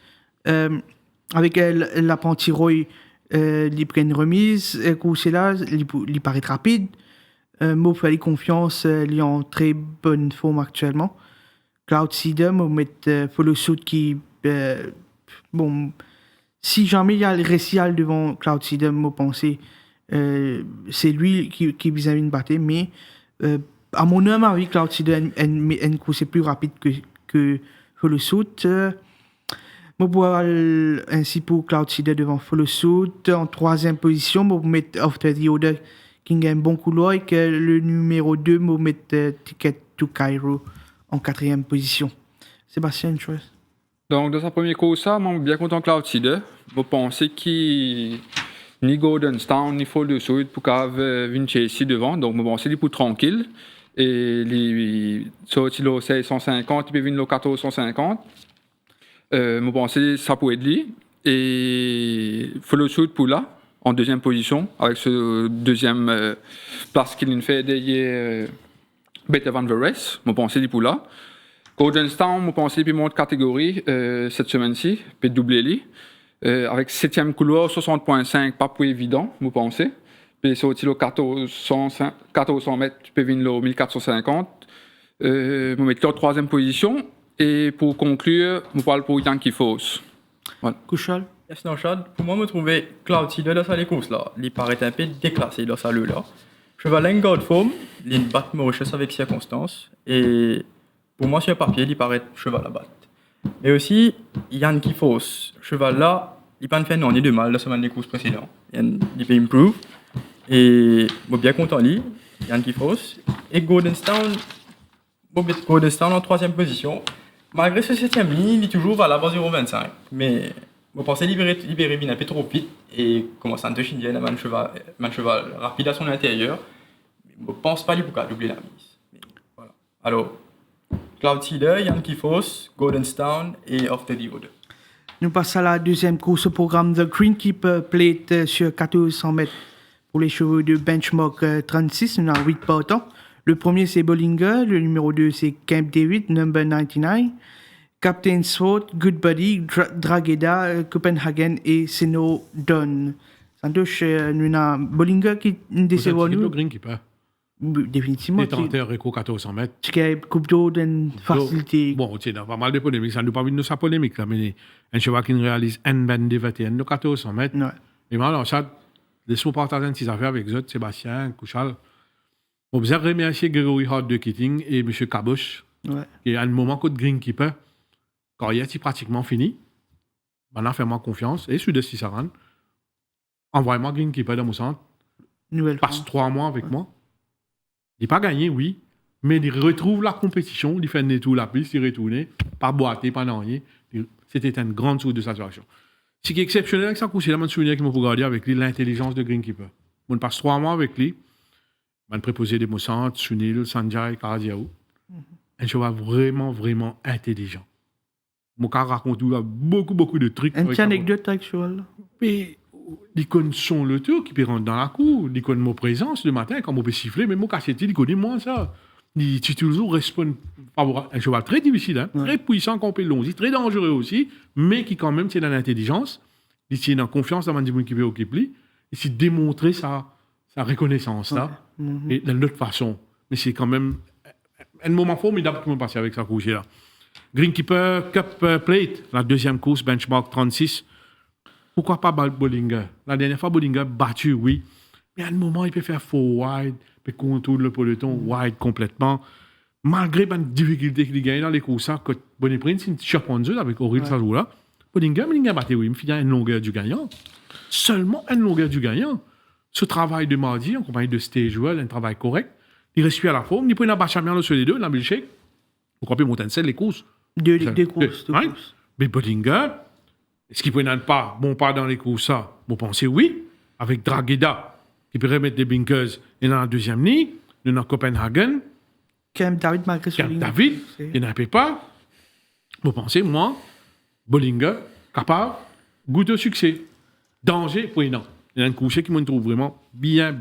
[SPEAKER 3] Avec l'apprenti Roy, il prend une remise, c'est là, il paraît rapide. Moi, fallait confiance, il est en très bonne forme actuellement. Cloud Seeder, moi, mettre Follow Suit qui, bon, si jamais il y a le récital devant Cloud Seeder, moi, penser, c'est lui qui vis-à-vis une bataille, mais à mon avis, Cloud Seeder une course plus rapide que Follow Suit. Je vais ainsi pour Cloud Seeder devant Follow Suit. En troisième position, je vais mettre After the Order qui a un bon couloir et que le numéro 2, je vais mettre Ticket to Cairo en quatrième position. Sébastien, une chose.
[SPEAKER 2] Donc, dans sa première course, moi, je suis bien content de Cloud Seeder. Je pense qu'il ni Golden Star, ni Follow Suit pour qu'il vienne ici devant. Donc, je pense qu'il est pour tranquille. Et il sorti le 1650, il peut venir le 1450. Je pense que ça peut être lui. Et Follow Suit pour là, en deuxième position, avec ce deuxième place qu'il fait derrière Better Than the Rest. Je pense qu'il est pour là. Golden Star, je pense qu'il peut monter catégorie cette semaine-ci, peut doubler lui. Avec 7e couloir, 60.5, pas pour évident, je pense. Puis sorti le 1400 mètres, tu peux venir le 1450. Je vais mettre la troisième position. Et pour conclure, je parle pour Yankee Force.
[SPEAKER 3] Voilà. Couchal.
[SPEAKER 4] Yes, non, Chad. Pour moi, je trouvais Cloud Seeder dans sa course là. Il paraît un peu déclassé dans sa leu là. Cheval en garde forme, il bat Mauritius avec circonstances. Et pour moi, sur le papier, il paraît cheval à battre. Mais aussi, Yankee Force. Cheval là, il n'a pas fait non, ni de mal dans la semaine des courses précédentes. Il peut improve. Et je suis bien content lui. Yankee Foss. Et Goldenstown, Goldenstown en 3e position. Malgré ce 7e ligne, il est toujours à l'avant 0,25. Mais je pensais libérer bien un peu trop vite et commencer à te chiner un cheval rapide à son intérieur. Je ne pense pas qu'il pourra doubler la mise. Mais voilà. Alors, Cloud Seeder, Yankee Foss, Goldenstown et Off the Diode.
[SPEAKER 3] Nous passons à la deuxième course au programme The Greenkeeper Plate sur 1400 mètres pour les chevaux de Benchmark 36. Nous avons 8 partants. Le premier, c'est Bollinger. Le numéro 2, c'est Camp David, number 99. Captain Sword, Good Buddy, Drageda, Copenhagen et Seno Don. Santosh, nous avons Bollinger qui décevra
[SPEAKER 1] Le
[SPEAKER 3] nous.
[SPEAKER 1] Greenkeeper.
[SPEAKER 3] Définitivement.
[SPEAKER 1] Détenteur Eco 1400 mètres.
[SPEAKER 3] Qui a coupe d'eau d'une facilité.
[SPEAKER 1] Bon, tu sais, il y a pas mal de polémiques. Ça ne nous pas envie de sa polémique, là, mais un cheval qui réalise un band de 21 de 1400 mètres.
[SPEAKER 3] Ouais.
[SPEAKER 1] Et maintenant, ça, laissons partager une petite affaire avec Zot, Sébastien, Couchal. On vous remercier Grégory Hart de Keating et M. Caboche,
[SPEAKER 3] Ouais.
[SPEAKER 1] qui à un moment que Greenkeeper, quand il est pratiquement fini, maintenant, fais-moi confiance, et celui de Cisaran, envoie-moi Greenkeeper dans mon centre,
[SPEAKER 3] Nouvelle
[SPEAKER 1] passe
[SPEAKER 3] France.
[SPEAKER 1] 3 mois avec moi. Il n'est pas gagné, oui, mais il retrouve la compétition, il fait tout la piste, il retourne, pas boiter, pas rien. C'était une grande source de satisfaction. Ce qui est exceptionnel avec ça, c'est la souvenir qui m'a regardé avec lui, l'intelligence de Greenkeeper. On passe 3 mois avec lui, on préposé des mots centres, Sunil, Sanjay, Karadiaou. Un cheval vraiment, vraiment intelligent. Mon cas raconte beaucoup de trucs.
[SPEAKER 3] Une petite anecdote avec ce cheval.
[SPEAKER 1] Mais l'icône son le tour qui peut rentrer dans la cour, l'icône mon présence le matin quand on peut siffler, mais mon cassette, il connaît moins ça. Il toujours répond favorable. Un cheval très difficile, hein, très puissant, qu'on peut long, très dangereux aussi, mais qui quand même c'est dans l'intelligence, il est dans confiance dans le qui peut occuper, et c'est démontrer sa reconnaissance là, et de l'autre façon. Mais c'est quand même un moment formidable qui m'a passé avec sa course là. Greenkeeper Cup Plate, la deuxième course, Benchmark 36. Pourquoi pas Bollinger? La dernière fois, Bollinger battu, oui. Mais à un moment, il peut faire faux wide, il peut contourner le peloton wide complètement. Malgré les difficultés qu'il gagne dans les courses, que Bonnie Prince, il surprend avec Auril Sajoula. Bollinger battu, oui, il y a une longueur du gagnant. Seulement une longueur du gagnant. Ce travail de mardi, en compagnie de Stagewell, un travail correct. Il reste à la forme, il prend un bachamien sur les deux, dans le milkshake. Pourquoi pas monter les courses?
[SPEAKER 3] Deux courses.
[SPEAKER 1] Ouais. Mais Bollinger, est-ce qu'il ne prend pas bon pas dans les courses ça? Vous pensez oui, avec Drageda, qui peut remettre des blinkers, et dans la deuxième ligne, nous avons Copenhagen,
[SPEAKER 3] Camp David malgré ce
[SPEAKER 1] Camp David, il n'en peut pas. Vous pensez, moi, Bollinger, capable, goûte au succès. Danger, oui, non. Il y a un coucher qui me trouve vraiment bien.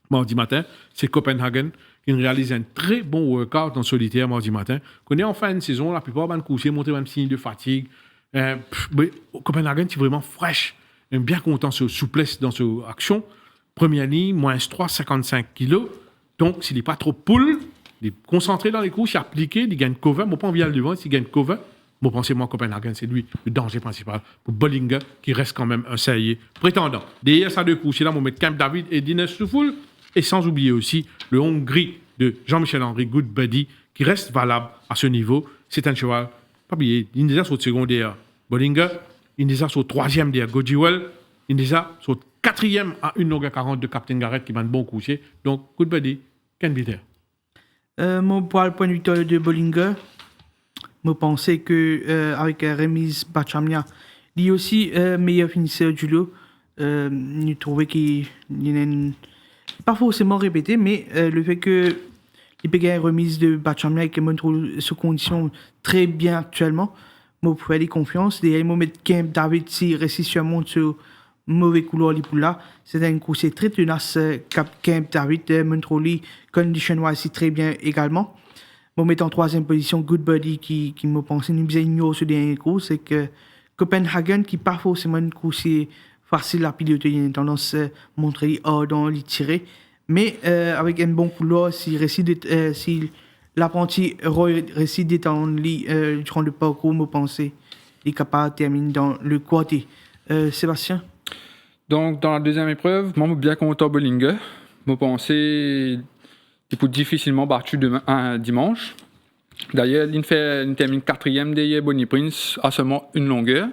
[SPEAKER 1] Mardi matin, c'est Copenhagen qui réalise un très bon workout en solitaire mardi matin. Qu'on est en fin de saison, la plupart vont coucher, montrer un signe de fatigue. Copenhagen, c'est vraiment fraîche. Bien content de souplesse dans son action. Première ligne, -3, 55 kilos. Donc, s'il n'est pas trop poule, il est concentré dans les courses, il est appliqué, il gagne cover. Moi, pas envie d'aller devant, s'il gagne cover. Moi, pensez-moi, Copenhagen, c'est lui le danger principal pour Bollinger, qui reste quand même un sérieux prétendant. Derrière ça, deux couches, là, on met Camp David et Dines Soufoul. Et sans oublier aussi le Hongrie de Jean-Michel Henry, Good Buddy, qui reste valable à ce niveau. C'est un cheval, pas oublier, il est sur le secondaire Bollinger, il est sur le troisième derrière Gojiwell, il est sur le quatrième à 1,40 de Captain Garrett qui m'a un bon coucher. Donc, Good Buddy, Ken Bitter.
[SPEAKER 3] Mon pour le point de victoire de Bollinger, je pensais que avec remise Bachamia, il est aussi meilleur finisseur du lot. Je trouvais qu'il y a une pas forcément répété, mais le fait que il peut gagner remise de Bachamia et qu'il montre ses conditions très bien actuellement, je peux aller confiance. Derrière, je vais mettre Camp David si réussit sur sur mauvais couloir pour là. C'est un coup, c'est très tenace. Camp David montre les conditions aussi très bien également. Je vais mettre en troisième position Good Buddy qui me pense une bien ignorée sur le dernier coup, c'est que Copenhagen qui pas forcément une course facile à piloter, il a une tendance à montrer hors dans les tirer. Mais avec un bon couloir, si l'apprenti réussit d'étendre durant le parcours, je pense qu'il est capable de terminer dans le quartier. Sébastien?
[SPEAKER 2] Donc, dans la deuxième épreuve, moi, je suis bien content Bollinger. Je pensais qu'il peut difficilement battu dimanche. D'ailleurs, il termine quatrième derrière Bonnie Prince à seulement une longueur.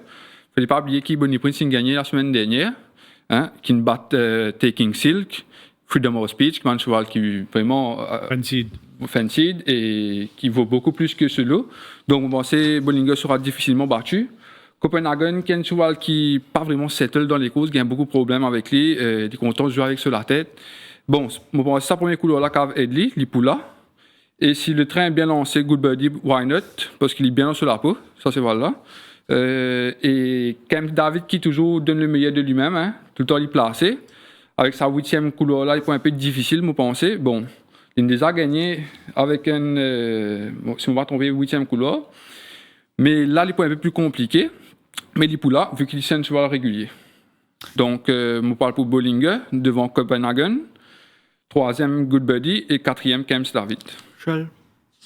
[SPEAKER 2] Il ne faut pas oublier qu'il Bonnie Prince a gagné la semaine dernière, qui bat Taking Silk. Il Freedom of Speech, qui est un cheval qui vraiment fancy et qui vaut beaucoup plus que celui-là. Donc, bon, Bollinger sera difficilement battu. Copenhagen, qui est un cheval qui pas vraiment settle dans les courses, qui a beaucoup de problèmes avec lui, il est content de jouer avec sur la tête. Bon, c'est sa première couleur là cave Edley, l'Ipula. Et si le train est bien lancé, Good Buddy, why not? Parce qu'il est bien sur la peau, ça c'est voilà. Et Camp David qui toujours donne le meilleur de lui-même, hein, tout le temps il est placé. Avec sa 8e couleur là, il est un peu difficile, je pense. Bon, il les a gagné avec bon, si on va tomber 8e couleur. Mais là, il est un peu plus compliqué. Mais l'Ipula, vu qu'il est un cheval régulier. Donc, je parle pour Bollinger, devant Copenhagen. 3e, Good Buddy. Et 4e, Camp David.
[SPEAKER 3] Charles.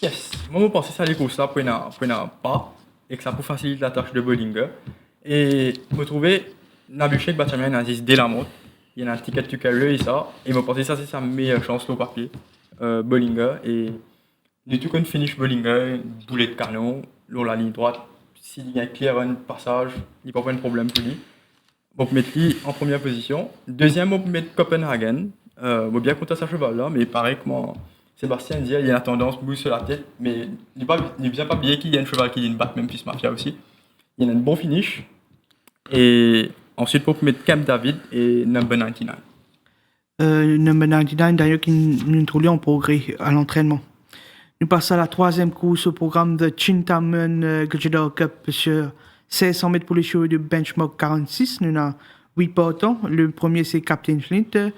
[SPEAKER 4] Yes. Moi, je pense que ça, les courses là, pour pas, et que ça peut faciliter la tâche de Bollinger. Et je trouvais, Nabuchek, Bachamian, Aziz dès la montre. Il y a un ticket to carry et ça. Et je pense que ça, c'est sa meilleure chance au papier. Bollinger. Et du tout qu'on finish Bollinger, boulet de canon, sur la ligne droite. S'il y a un clair un passage, il n'y a pas de problème pour lui. On peut mettre lui en première position. Deuxième, on peut mettre Copenhagen. On va bien compter sa cheval là, mais pareil, comme Sébastien dit, il y a la tendance bouge sur la tête, mais il n'est bien pas oublié qu'il y a un cheval qui vient de battre Memphis Mafia aussi. Il y a un bon finish. Et ensuite, on peut mettre Camp David et Number 99.
[SPEAKER 3] Number 99, d'ailleurs, qui nous trouve en progrès à l'entraînement. Nous passons à la 3e course au programme de Chintaman Gajador Cup sur 1600 mètres pour les chevaux de benchmark 46. Nous avons 8 partants. Le premier, c'est Captain Flint,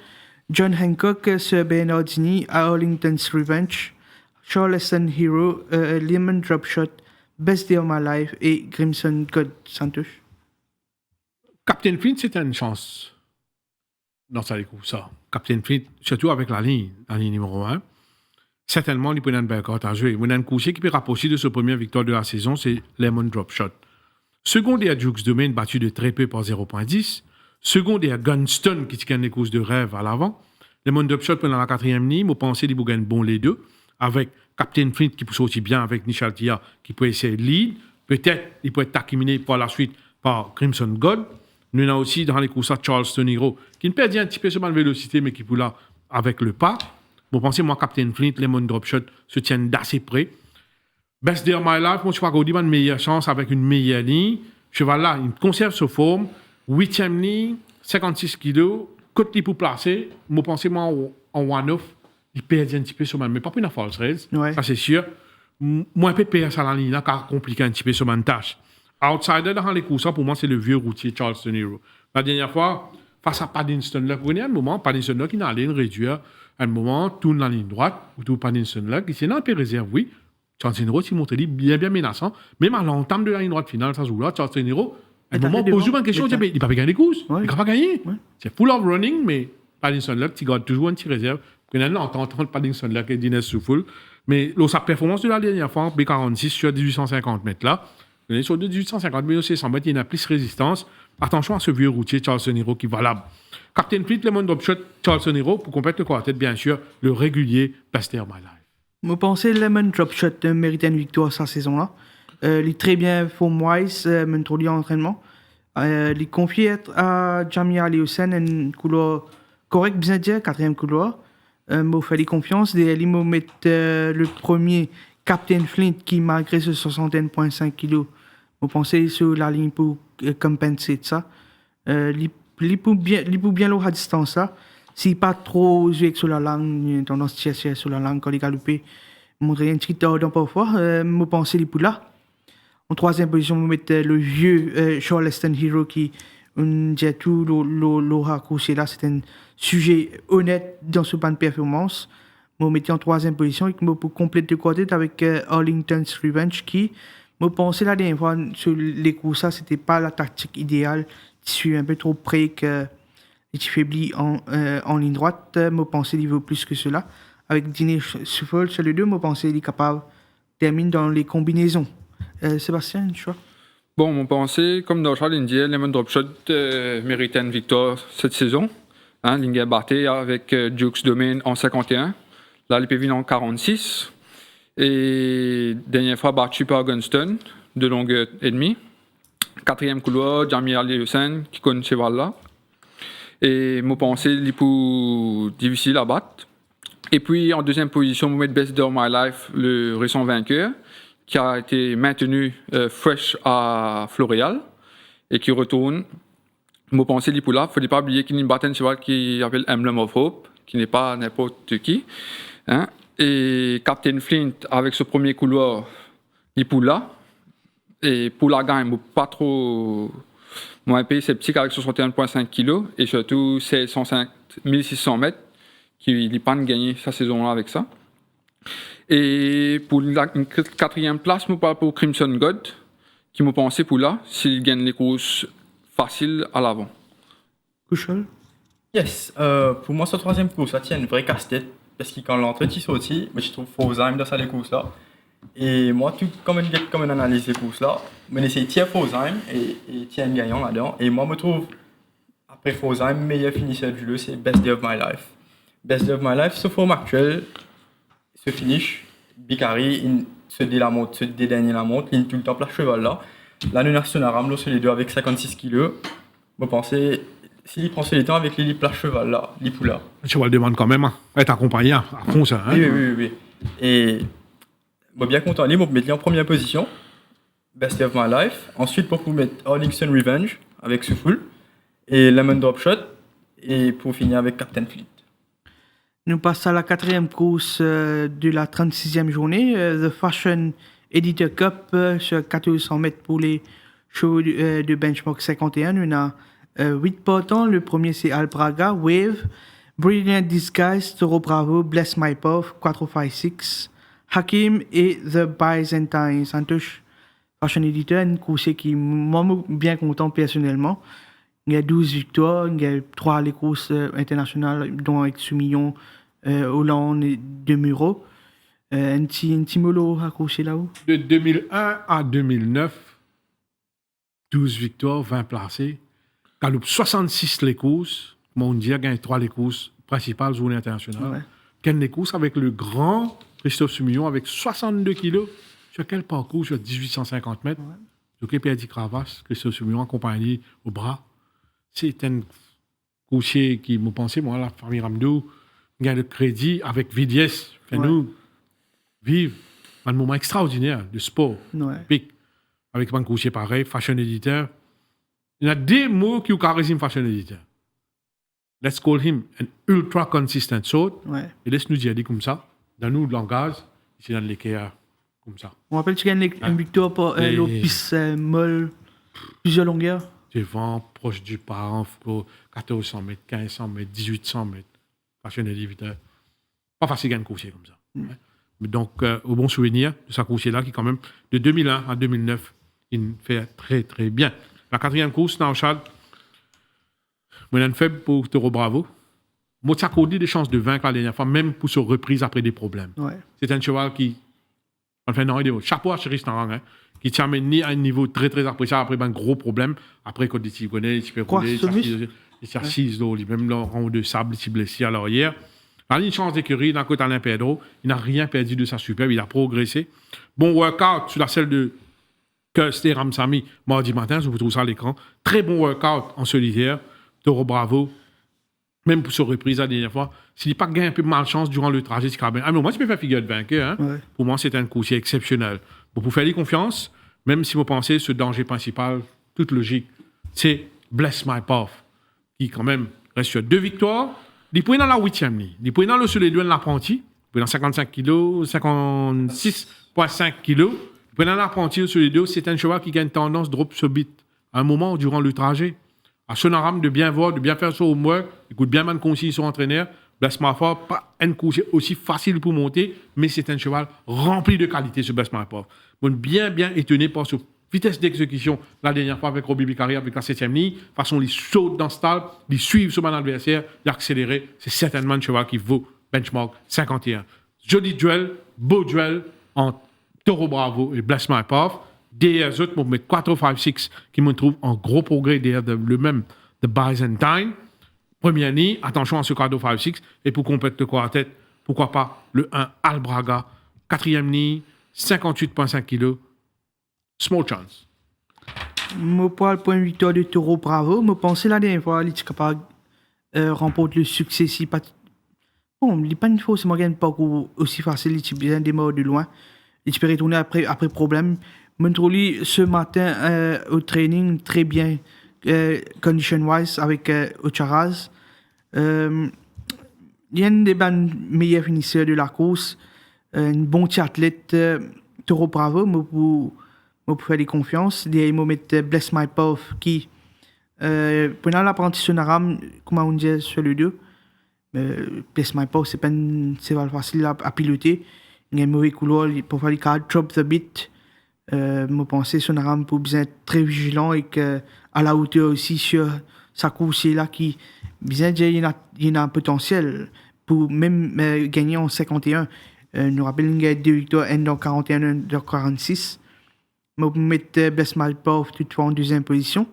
[SPEAKER 3] John Hancock, Sir Bernard Dini, Arlington's Revenge, Charleston Hero, Lemon Dropshot, Best Day of My Life et Crimson God Santos.
[SPEAKER 1] Captain Flint, c'était une chance dans sa course. Captain Flint, surtout avec la ligne numéro 1. Certainement, il peut avoir une belle carte à jouer. Il y a un coursier qui peut rapprocher de sa première victoire de la saison, c'est Lemon Dropshot. Secondaire, Jukes Domain, battu de très peu par 0.10. Secondaire, Gunston, qui tient des courses de rêve à l'avant. Lemon Dropshot pendant la 4e ligne, on pensait qu'ils gagnent bon les deux. Avec Captain Flint qui peut sortir bien, avec Nishal Tia qui peut essayer de lead. Peut-être il peut être taquiné par la suite par Crimson God. Nous avons aussi dans les courses à Charleston Hero, qui ne perd un petit peu sur la vélocité, mais qui peut là avec le pas. Bon, pensez, moi, Captain Flint, Lemon Dropshot se tiennent d'assez près. Best Day of My Life, mon cheval Gaudi a une meilleure chance avec une meilleure ligne. Cheval là, il conserve sa forme. 8e ligne, 56 kg. Côte pour placer. Moi, pensez, moi, en one-off, il perd un petit peu sur ma. Mais pas pour une false race. Ouais. Ça, c'est sûr. Moi, un peu perdre ça la ligne là, car compliqué un petit peu sur ma tâche. Outsider dans les courses, pour moi, c'est le vieux routier Charleston Hero. La dernière fois, face à Paddington Luck, vous voyez, à un moment, Paddington Luck, il a allé réduire. À un moment, tourne la ligne droite, ou tout Paddington Luck, il s'est dans la réserve, oui. Charleston Hero, il montre bien menaçant. Même à l'entame de la ligne droite finale, ça se joue là, Charleston Hero, à un moment, pose une question, il n'a pas gagné les courses. Il n'a pas gagné. Ouais. C'est full of running, mais Paddington Luck, il garde toujours un petit réserve. Il y a un entente entre Paddington Luck et Dines Souffle. Mais sa performance de la dernière fois, B46 sur 1850 mètres là, sur 1850 mètres, c'est 100 mètres, il y a plus de résistance. Attention à ce vieux routier Charleston Hero qui est valable. Captain Fleet, Lemon Dropshot, Charleston Hero, pour compléter le quartet, bien sûr, le régulier Best Day of My Life.
[SPEAKER 3] Je pense que Lemon Dropshot méritait une victoire cette saison-là. Il est très bien form-wise, introduit en entraînement. Il est confié à Jamia Alioussen, une couleur correcte, bien dire, 4e couleur. Il fait confiance. Il m'a mis le premier Captain Flint qui, malgré ce 61,5 kg, je pense sur la ligne pour compenser ça. Il peut bien l'eau à distance là. S'il n'est pas trop joué sur la langue, il a tendance à chercher sur la langue quand il galope. Montrer un petit ordre parfois. Je pense qu'il est là. En 3e position, je mettais le vieux Charleston Hero qui, on dit tout, l'aura couché là. C'est un sujet honnête dans ce ban de performance. Je mettais en 3e position et je peux compléter le quartet avec Arlington's Revenge qui, je pensais la dernière fois sur les coups, ça, c'était pas la tactique idéale. Je suis un peu trop près que il faiblit en ligne droite. Je pensais qu'il veut plus que cela. Avec Dini Souffle, sur les deux, je pensais qu'il est capable de terminer dans les combinaisons. Sébastien, une choix?
[SPEAKER 2] Bon, mon pensée, comme dans Charles Indier, Lemon Dropshot méritait une victoire cette saison. L'India batté avec Jukes Domain en 51. Là, l'Épéville en 46. Et dernière fois battu par Gunston, de longueur et demie. 4e couloir, Jamie Alioussen, qui connaît ce cheval-là. Et mon pensée, il est pour difficile à battre. Et puis, en deuxième position, je vais mettre Best Day of My Life, le récent vainqueur, qui a été maintenu fresh à Floréal et qui retourne. Mon pensée, il est pour là. Il ne faut pas oublier qu'il y a une bataille qui s'appelle Emblem of Hope, qui n'est pas n'importe qui. Hein? Et Captain Flint, avec ce premier couloir, il est pour là. Et pour la gagne, pas trop. Moi, un peu sceptique avec 61,5 kg et surtout 1600 mètres, qui n'est pas gagné sa saison-là avec ça. Et pour la quatrième place, je parle pour Crimson God, qui m'a pensé pour là, s'il gagne les courses faciles à l'avant.
[SPEAKER 3] Couchol.
[SPEAKER 4] Yes, pour moi, cette troisième course, ça tient une vraie casse-tête. Parce que quand l'entrée est sorti, je trouve Fosheim dans cette course-là. Et moi, tout comme une analyse des courses-là, je essaie de tirer Fosheim et tirer un gagnant là-dedans. Et moi, je trouve, après Fosheim, le meilleur finisseur du jeu, c'est Best Day of My Life. Best Day of My Life, ce forme actuel, ce finish, Bicari, il se dédaigne la montre, il tout le temps place cheval là. Là, nous national Ramlo sur les deux avec 56 kg. Je pensais, s'il prend sur les temps avec les place cheval là, les poulas.
[SPEAKER 1] Le cheval demande quand même, hein, être accompagné à fond, ça. Hein?
[SPEAKER 4] Oui. Et je suis bien content, je vais mettre en première position, Best Day of My Life. Ensuite, pour vous mettre Arlington Revenge avec Souffle et Lemon Drop Shot. Et pour finir avec Captain Fleet.
[SPEAKER 3] Nous passons à la quatrième course de la 36e journée, The Fashion Editor Cup sur 1400 mètres pour les shows de Benchmark 51. On a 8 partants. Le premier, c'est Albraga, Wave, Brilliant Disguise, Toro Bravo, Bless My Path, 456, Hakim et The Byzantines. En touche, Fashion Editor, une course qui m'a bien content personnellement. Il y a 12 victoires, il y a 3 les courses internationales, dont avec Soumillon, Hollande et De Muro. Un petit mollo à coucher là-haut.
[SPEAKER 1] De 2001 à 2009, 12 victoires, 20 placés. Galoupe 66 les courses. Mondial gagne 3 les courses principales, journée internationale.
[SPEAKER 3] Ouais.
[SPEAKER 1] Gagne les courses avec le grand Christophe Soumillon avec 62 kilos. Sur quel parcours? Sur 1850 mètres. Ouais. Donc, Pierre Cravas, Christophe Soumillon accompagné au bras. C'est un coursier qui m'a pensé, moi, la famille Ramdou, gagne le crédit avec Vidiès. Fait-nous vivre un moment extraordinaire de sport. Pic, avec un coursier pareil, fashion editor. Il y a des mots qui ont charisme fashion editor. Let's call him an ultra consistent sort. Et laisse-nous dire comme ça, dans nos langages, ici dans l'équerre, comme ça.
[SPEAKER 3] On rappelle que tu gagnes une victoire pour l'autre piste molle, plusieurs longueurs.
[SPEAKER 1] Devant, proche du parent, 1400 mètres, 1500 mètres, 1800 mètres. Fashion editor. Pas facile de gagner un coursier comme ça. Donc, au bon souvenir de ce coursier-là, qui quand même, de 2001 à 2009, il fait très, très bien. La quatrième course, Nauchad, moi, j'ai une faible pour Toro Bravo. Moi, ça a des chances de vaincre la dernière fois, même pour sa reprise après des problèmes. C'est un cheval qui, enfin, non, chapeau à Chéri Starang, hein, qui tient mené à un niveau très, très appréciable après un gros problème. Après, quand il s'y connaît, il s'y fait rouler, il s'assise, même le rang de sable, il s'y blessé à l'arrière. Il a une chance d'écurie, d'un côté Alain Pedro, il n'a rien perdu de sa superbe, il a progressé. Bon workout sur la selle de Kirsten Ramsamy, mardi matin, je vous trouve ça à l'écran. Très bon workout en solitaire, Toro Bravo, même pour sa reprise la dernière fois. S'il n'a pas gagné un peu de malchance durant le trajet, c'est quand même. Ah, mais moi, je peux faire figure de vainqueur. Hein. Pour moi, c'est un coursier exceptionnel. Bon, pour faire les confiance, même si vous pensez ce danger principal, toute logique, c'est Bless My Path, qui quand même reste sur 2 victoires. Il est dans la 8e ligne. Il est dans le sur les douanes l'apprenti. Il est dans 55 kg, 56,5 kg. Il est dans l'apprenti sur les deux. C'est un cheval qui gagne tendance drop subit à un moment durant le trajet. À Sonaram, de bien voir, de bien faire son homework. Écoute bien, man, conseiller son entraîneur. Bless My Path, pas un coursier aussi facile pour monter, mais c'est un cheval rempli de qualité, ce Bless My Path. Bon, bien étonné par ce vitesse d'exécution la dernière fois avec Robbie Bicari avec la 7e ligne. De toute façon, il saute dans le stade, il suit son adversaire, il accélère. C'est certainement un cheval qui vaut Benchmark 51. Joli duel, beau duel entre Toro Bravo et Bless My Path. Derrière eux, on met 4-5-6 qui me trouve en gros progrès derrière le même de Byzantine. Première ligne, attention à ce 4-5-6. Et pour compléter le quartet, pourquoi pas le 1 Albraga. 4e ligne, 58,5 kg. Small chance.
[SPEAKER 3] Je prends le point victoire de Toro Bravo. Je pensais la dernière fois, il était capable remporte le succès si pas. Bon, il n'est pas une fausse moyenne parcours aussi facile, il bien démarrer de loin. Il peut retourner après problème. Montroli ce matin au training très bien, condition-wise, avec Ocharaz. Il y a une des meilleurs finisseurs de la course, un bon petit athlète, Toro Bravo, pour faire des confiances. Il y a Bless My Path qui, pendant l'apprenti Sonaram, comment on dit sur le deux, Bless My Path, c'est pas facile à piloter. Il y a un mauvais couloir pour faire les cartes, drop the beat. Je pense que Sonaram pour bien être très vigilant et qu'à la hauteur aussi sur sa course là qui bien il y a un potentiel pour même gagner en 51. Nous rappelons qu'il y a 2 victoires, un dans 41, un dans 46. Je vais mettre Bless My Path toutefois en deuxième position.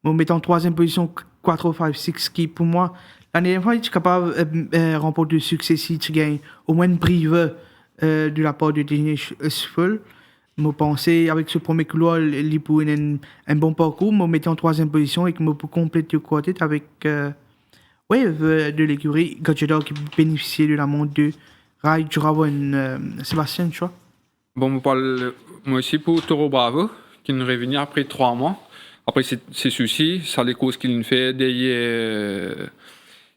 [SPEAKER 3] Je vais mettre en troisième position 4-5-6 qui pour moi la dernière fois il est capable de remporter du succès si tu gagnes au moins une prive de la part de Danish Full. Je pense avec ce premier couloir, il pour un bon parcours. Je mettais en troisième position et que je peux compléter le quartet avec Wave de l'écurie Gojada qui bénéficiait de la montre de Rai Jurawan, Sébastien, tu vois.
[SPEAKER 2] Bon, moi aussi pour Toro Bravo, qui nous est venu après 3 mois. Après ses soucis, ça les causes qu'il nous fait derrière.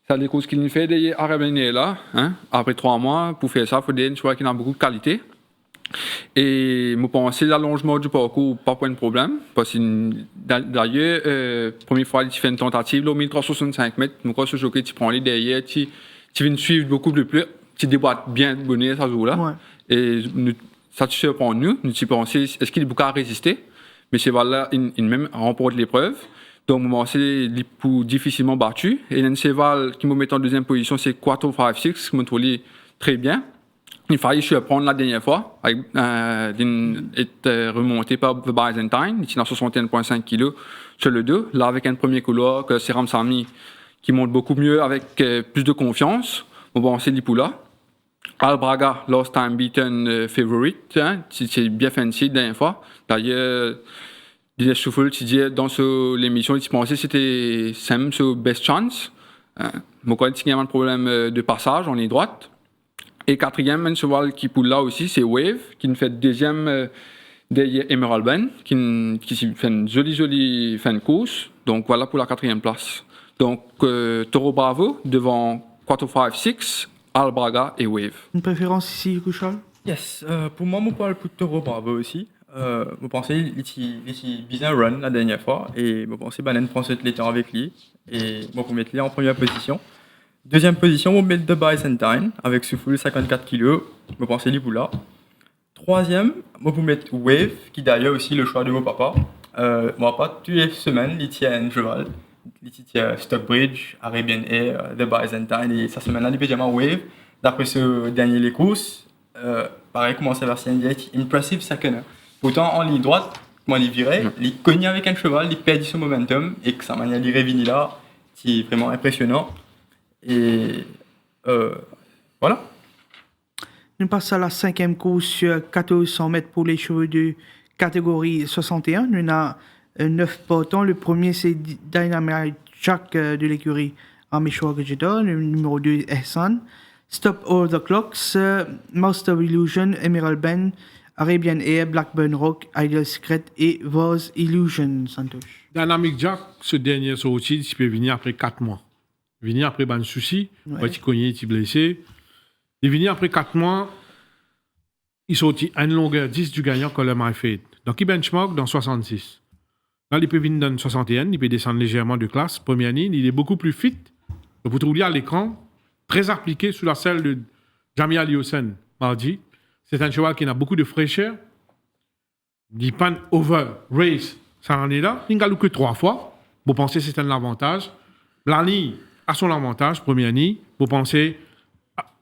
[SPEAKER 2] Ça les causes qu'il nous fait derrière Arabéné là. Hein? Après 3 mois, pour faire ça, il faut dire une choix qui a beaucoup de qualité. Et je pense que l'allongement du parcours, pas de problème. Parce que d'ailleurs, première fois, tu fais une tentative, là, au 1365 mètres, je crois que ce jockey, tu prends les derrière, tu viens suivre beaucoup plus, tu déboîtes bien de bonnet, ça joue là.
[SPEAKER 3] Ouais.
[SPEAKER 2] Et ça te surprend nous pensons, est-ce qu'il est beaucoup à résister? Mais c'est voilà, il même remporte l'épreuve. Donc, je pense qu'il est plus difficilement battu. Et Nenseval, qui me met en deuxième position, c'est 4-5-6, qui me trouve très bien. Il fallait surprendre la dernière fois, avec être remonté par The Byzantine, il était dans 61,5 kg sur le 2. Là, avec un premier couloir, que c'est Ramsami qui monte beaucoup mieux, avec plus de confiance. Bon, c'est Lipula. Albraga, last time beaten favorite, hein, c'est bien fancy la dernière fois. D'ailleurs, Dinesh Souffle, tu dis dans l'émission, tu pensais que c'était Sam, ce best chance. Bon, quand il y a un problème de passage, on est droite. Et quatrième, un cheval qui poule là aussi, c'est Wave, qui nous fait deuxième derrière Emerald Ben, qui fait une jolie fin de course. Donc voilà pour la 4e place. Donc Toro Bravo devant 4-5-6, Albraga et Wave.
[SPEAKER 3] Une préférence ici, Couchal?
[SPEAKER 4] Yes, pour moi, je parle pour Toro Bravo aussi. Je pensais qu'il était bien run la dernière fois et je pensais que prend ce temps avec lui et je vais mettre lui en première position. Deuxième position, on met The Byzantine avec Souffle 54 kg. Je pense que c'est lui là. Troisième, on peut mettre Wave, qui d'ailleurs aussi le choix de mon papa. Mon papa, toutes les semaines, il tient un cheval. Il tient Stockbridge, Arabian Air, The Byzantine. Et cette semaine-là, il peut dire Wave. D'après ce dernier les courses, pareil, commence à vers impressive second. Pourtant, en ligne droite, comment il virait, il cogne avec un cheval, il perd son momentum et que sa manière de revenir là, c'est vraiment impressionnant. Et voilà.
[SPEAKER 3] Nous passons à la 5e course sur 1400 mètres pour les chevaux de catégorie 61. Nous avons 9 partants. Le premier, c'est Dynamite Jack de l'écurie Amichua Gajeda. Le numéro 2, Ehsan. Stop All the Clocks, Master of Illusion, Emerald Ben, Arabian Air, Blackburn Rock, Ideal Secret et Vase Illusion, Santosh.
[SPEAKER 1] Dynamic Jack, ce dernier sorti, il peut venir après 4 mois. Venir après un souci, tu connais, tu blessé. Il venir après 4 mois, il sortit à une longueur 10 du gagnant Colin Myfade. Donc il benchmark dans 66. Là, il peut venir dans 61, il peut descendre légèrement de classe. Première ligne, il est beaucoup plus fit. Donc, vous trouvez à l'écran, très appliqué sous la selle de Jamia Liosen, mardi. C'est un cheval qui a beaucoup de fraîcheur. Il pan over race, ça en est là. Il n'a que 3 fois. Vous pensez que c'est un avantage. La ligne a son avantage, première ligne. Vous pensez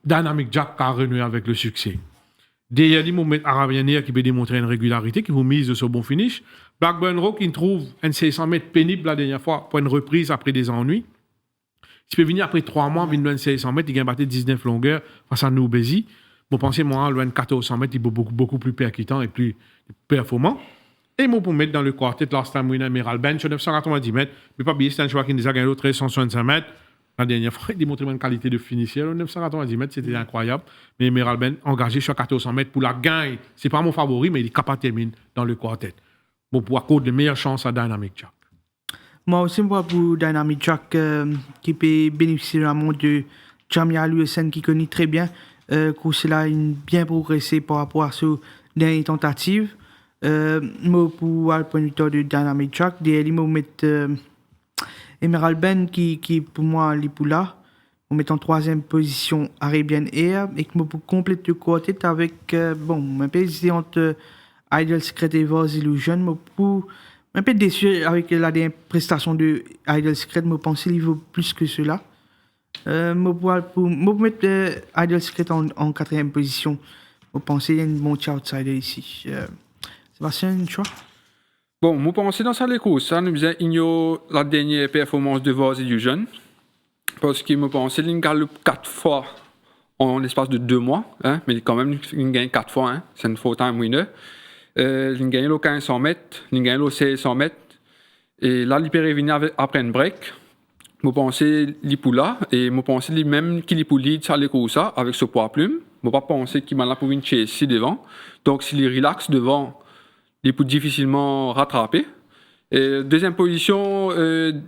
[SPEAKER 1] Dynamic Jack a renoué avec le succès. Derrière lui, vous mettez Arabian Air qui peut démontrer une régularité, qui vous mise de ce bon finish. Blackburn Rock, il trouve un 600 mètres pénible la dernière fois pour une reprise après des ennuis. Il peut venir après 3 mois, venir dans 600 mètres, il a battu 19 longueurs face à Noubézi. Vous pensez, moi, loin de 1400 mètres, il est beaucoup plus percutant et plus performant. Et moi, pour mettre dans le quartet, last time winner, Emerald Ben, sur 990 mètres. Mais pas oublier, c'est un choix qui nous a gagné l'autre 165 mètres. La dernière fois, il démontrait une qualité de finition. 990 mètres, c'était incroyable. Mais Emerald Ben, engagé sur 1400 mètres pour la gagne. C'est pas mon favori, mais il est capable de terminer dans le quartet. Bon, pour accorder de meilleures chances à Dynamic Jack.
[SPEAKER 3] Moi aussi, je vois pour Dynamic Jack qui peut bénéficier vraiment de Jamia Lewison qui connaît très bien. Cela a bien progressé par rapport à ses dernières tentatives. Moi, pour le point de vue de Dynamic Jack, je vais mettre Emerald Ben qui pour moi, est pour là. On met en troisième position Arabian Air et que pour compléter le quartet avec, un peu hésité entre Idle Secret et Vos Illusion. Pour un peu déçu avec la dernière prestation de Idle Secret, je pense qu'il vaut plus que cela. Je mettre Idle Secret en quatrième position. Je pense qu'il y a une bonne outsider ici. Sébastien, un choix?
[SPEAKER 2] Bon, moi, pensez dans ça, les courses, ça nous ignore la dernière performance de Vos Illusion. Parce qu'il me pensait qu'il gagne 4 fois en l'espace de 2 mois. Hein, mais quand même, il gagne 4 fois. Hein, c'est une full-time winner. Il gagne le 1500 mètres, il gagne le 1600 mètres. Et là, il peut revenir après un break. Je pensais qu'il est là. Et je pensais même qu'il est pour lead ça, les courses, avec ce poids plume. Je ne pas penser qu'il m'a là pour une chase devant. Donc, s'il relaxe devant, il peut difficilement rattraper. Et deuxième position,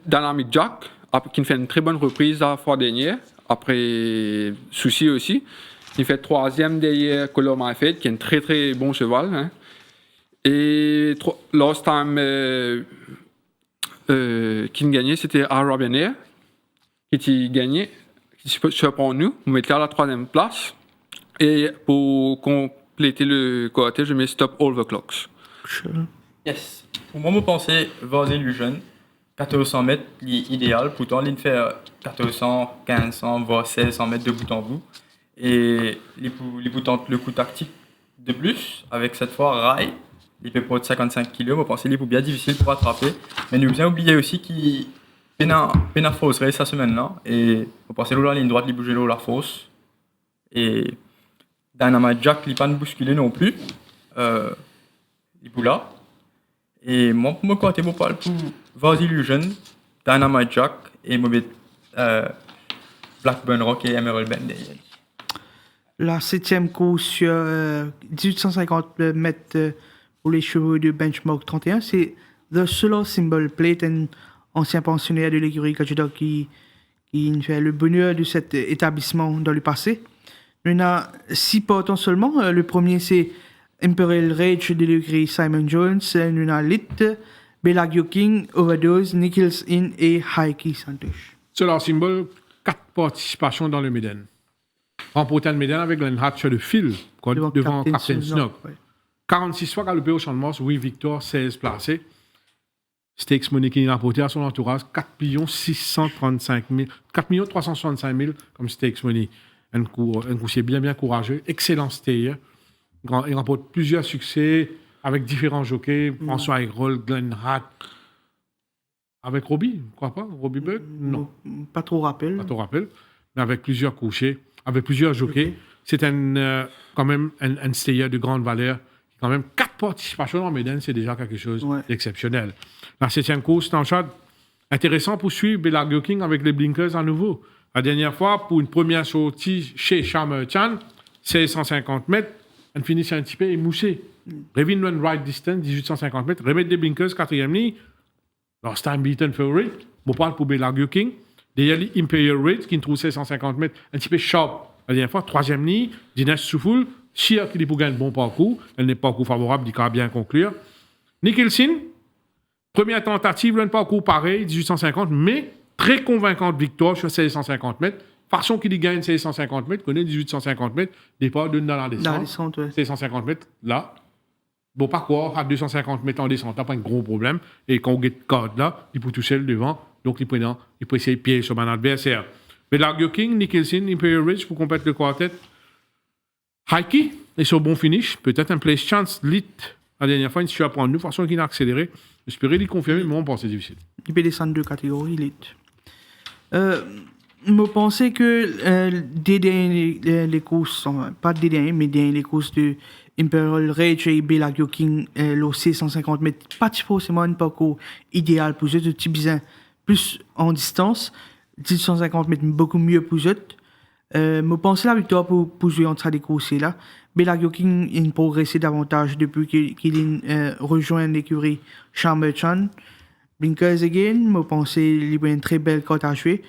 [SPEAKER 2] Dynamic Jack, qui fait une très bonne reprise la fois dernière, après Souci aussi. Il fait troisième derrière Color My Fate, qui est un très très bon cheval. Hein. Et last time qui gagnait, c'était Arabian Air, qui gagné, qui surprend nous. On met là la troisième place. Et pour compléter le côté, je mets Stop All the Clocks.
[SPEAKER 4] Yes. Pour moi, je pensais Vos Illusion, 1400 mètres, l'idéal. Pourtant, il fait 1400, 1500, voire 1600 mètres de bout en bout. Et il tente le coup tactique de plus, avec cette fois Rai. Il peut prendre 55 kg. Je pensais qu'il est bien difficile pour rattraper. Mais nous bien oublié aussi qu'il peine à fausse race cette semaine-là. Et je pensais que la ligne droite, il bougeait la fausse. Et Dynamite Jack, il n'est pas bousculé non plus. Il est là. Et moi, pour me compter, je parle pour Vos Illusion, Dynamite Jack et je mets Blackburn Rock et Emerald Ben derrière.
[SPEAKER 3] La 7e course sur 1850 mètres pour les chevaux de Benchmark 31, c'est The Solar Symbol Plate, un ancien pensionnaire de l'écurie Kajida qui fait le bonheur de cet établissement dans le passé. Il y en a 6 portants seulement. Le premier, c'est Imperial Rage de l'écurie Simon Jones. Il y en a Lit, Bellagio King, Overdose, Nichols Inn et Heike Santosh.
[SPEAKER 1] Solar Symbol, 4 participations dans le Méden. Remporté le Méden avec Glenn Hatch sur le fil, devant Captain Snow. Ouais. 46 fois galopé au Champ de Mars, 8 victoires, 16 placés. Stakes Money qui a rapporté à son entourage 4 365 000 comme Stakes Money. Un coursier bien courageux, excellent stayer. Il remporte plusieurs succès avec différents jockeys. François Aigrol, Glenn Hatt. Avec Robbie, crois pas? Robbie Buck? Non.
[SPEAKER 3] Pas trop rappel.
[SPEAKER 1] Mais avec plusieurs couchers, avec plusieurs jockeys. Okay. C'est quand même un stayer de grande valeur. Quand même 4 participations dans Méden, c'est déjà quelque chose d'exceptionnel. La 7e course, c'est en chat. Intéressant pour suivre Bellagio King avec les blinkers à nouveau. La dernière fois, pour une première sortie chez Shammer Chan, 1650 mètres, elle finit sur un petit peu émoussé. Revin Run Right Distance, 1850 mètres, remettre des blinkers, 4e ligne. Last time beaten favorite. On parle pour Bellagio King. Derrière Imperial Rate, qui trouve 1650 mètres, un petit peu sharp. La dernière fois, 3e ligne, Dines Soufoul. Chia qui est pour gagner un bon parcours. Elle n'est pas parcours favorable, il va bien conclure. Nicholson, première tentative, un parcours pareil, 1850, mais très convaincante victoire sur 1650 mètres. Façon qu'il gagne 1650 mètres, connaît 1850 mètres, départ d'une dans la descente. Dans la descente, ouais. 1650 mètres, là. Bon parcours, à 250 mètres en descente, pas un gros problème. Et quand on get code là, il peut toucher le devant, donc il peut essayer de piéger sur mon adversaire. Mais Bellagio King, Nicholson, Imperial Ridge pour compléter le quartet. Heike est sur bon finish, peut-être un place chance lit. La dernière fois, il se prendre nous, de façon qu'il a accéléré. J'espérais lui confirmer, mais on pense que c'est difficile.
[SPEAKER 3] Il peut descendre de catégorie lit. Je pensais que les courses, pas des derniers, mais les courses de Imperial Rage et Bellagio King, l'OC 150 mètres, pas forcément un parcours idéal pour eux, de type plus en distance. 1850 mètres beaucoup mieux pour eux. Je pense la victoire pour jouer entre les courses là. Bellagio King a progressé davantage depuis qu'il a rejoint l'écurie Charmerchan. Blinkers again, je pense qu'il a une très belle carte à jouer.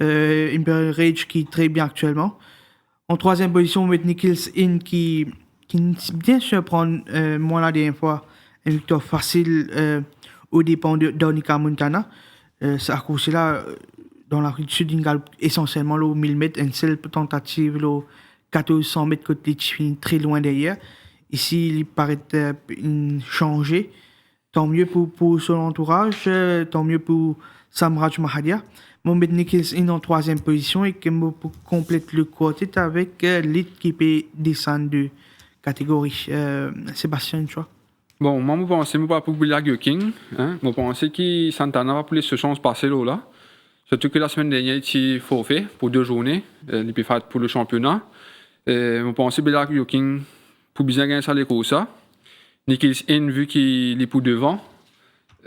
[SPEAKER 3] Imperial Rage qui est très bien actuellement. En troisième position, on met Nichols In qui bien surprend moi la dernière fois. Une victoire facile au dépend d'Onika Montana. Ça a course là dans la rue du Sud, il gagne essentiellement au 1000 mètres, une seule tentative, 1400 mètres côté finit très loin derrière. Ici, il paraît changer. Tant mieux pour son entourage, tant mieux pour Samraj Mahadia. Mohamed Nichols en troisième position et qui complète le quartet avec l'élite qui peut descendre de catégorie. Sébastien, tu vois.
[SPEAKER 2] Bon, moi, je pense pour Bellagio King. Je pense que Santana va plus de chance passer là. Surtout que la semaine dernière, il forfait pour 2 journées. Il peut faire pour le championnat. Je pense que Bellagio King pour bien gagner ça les courses. Nichols In, vu qu'il est pour devant,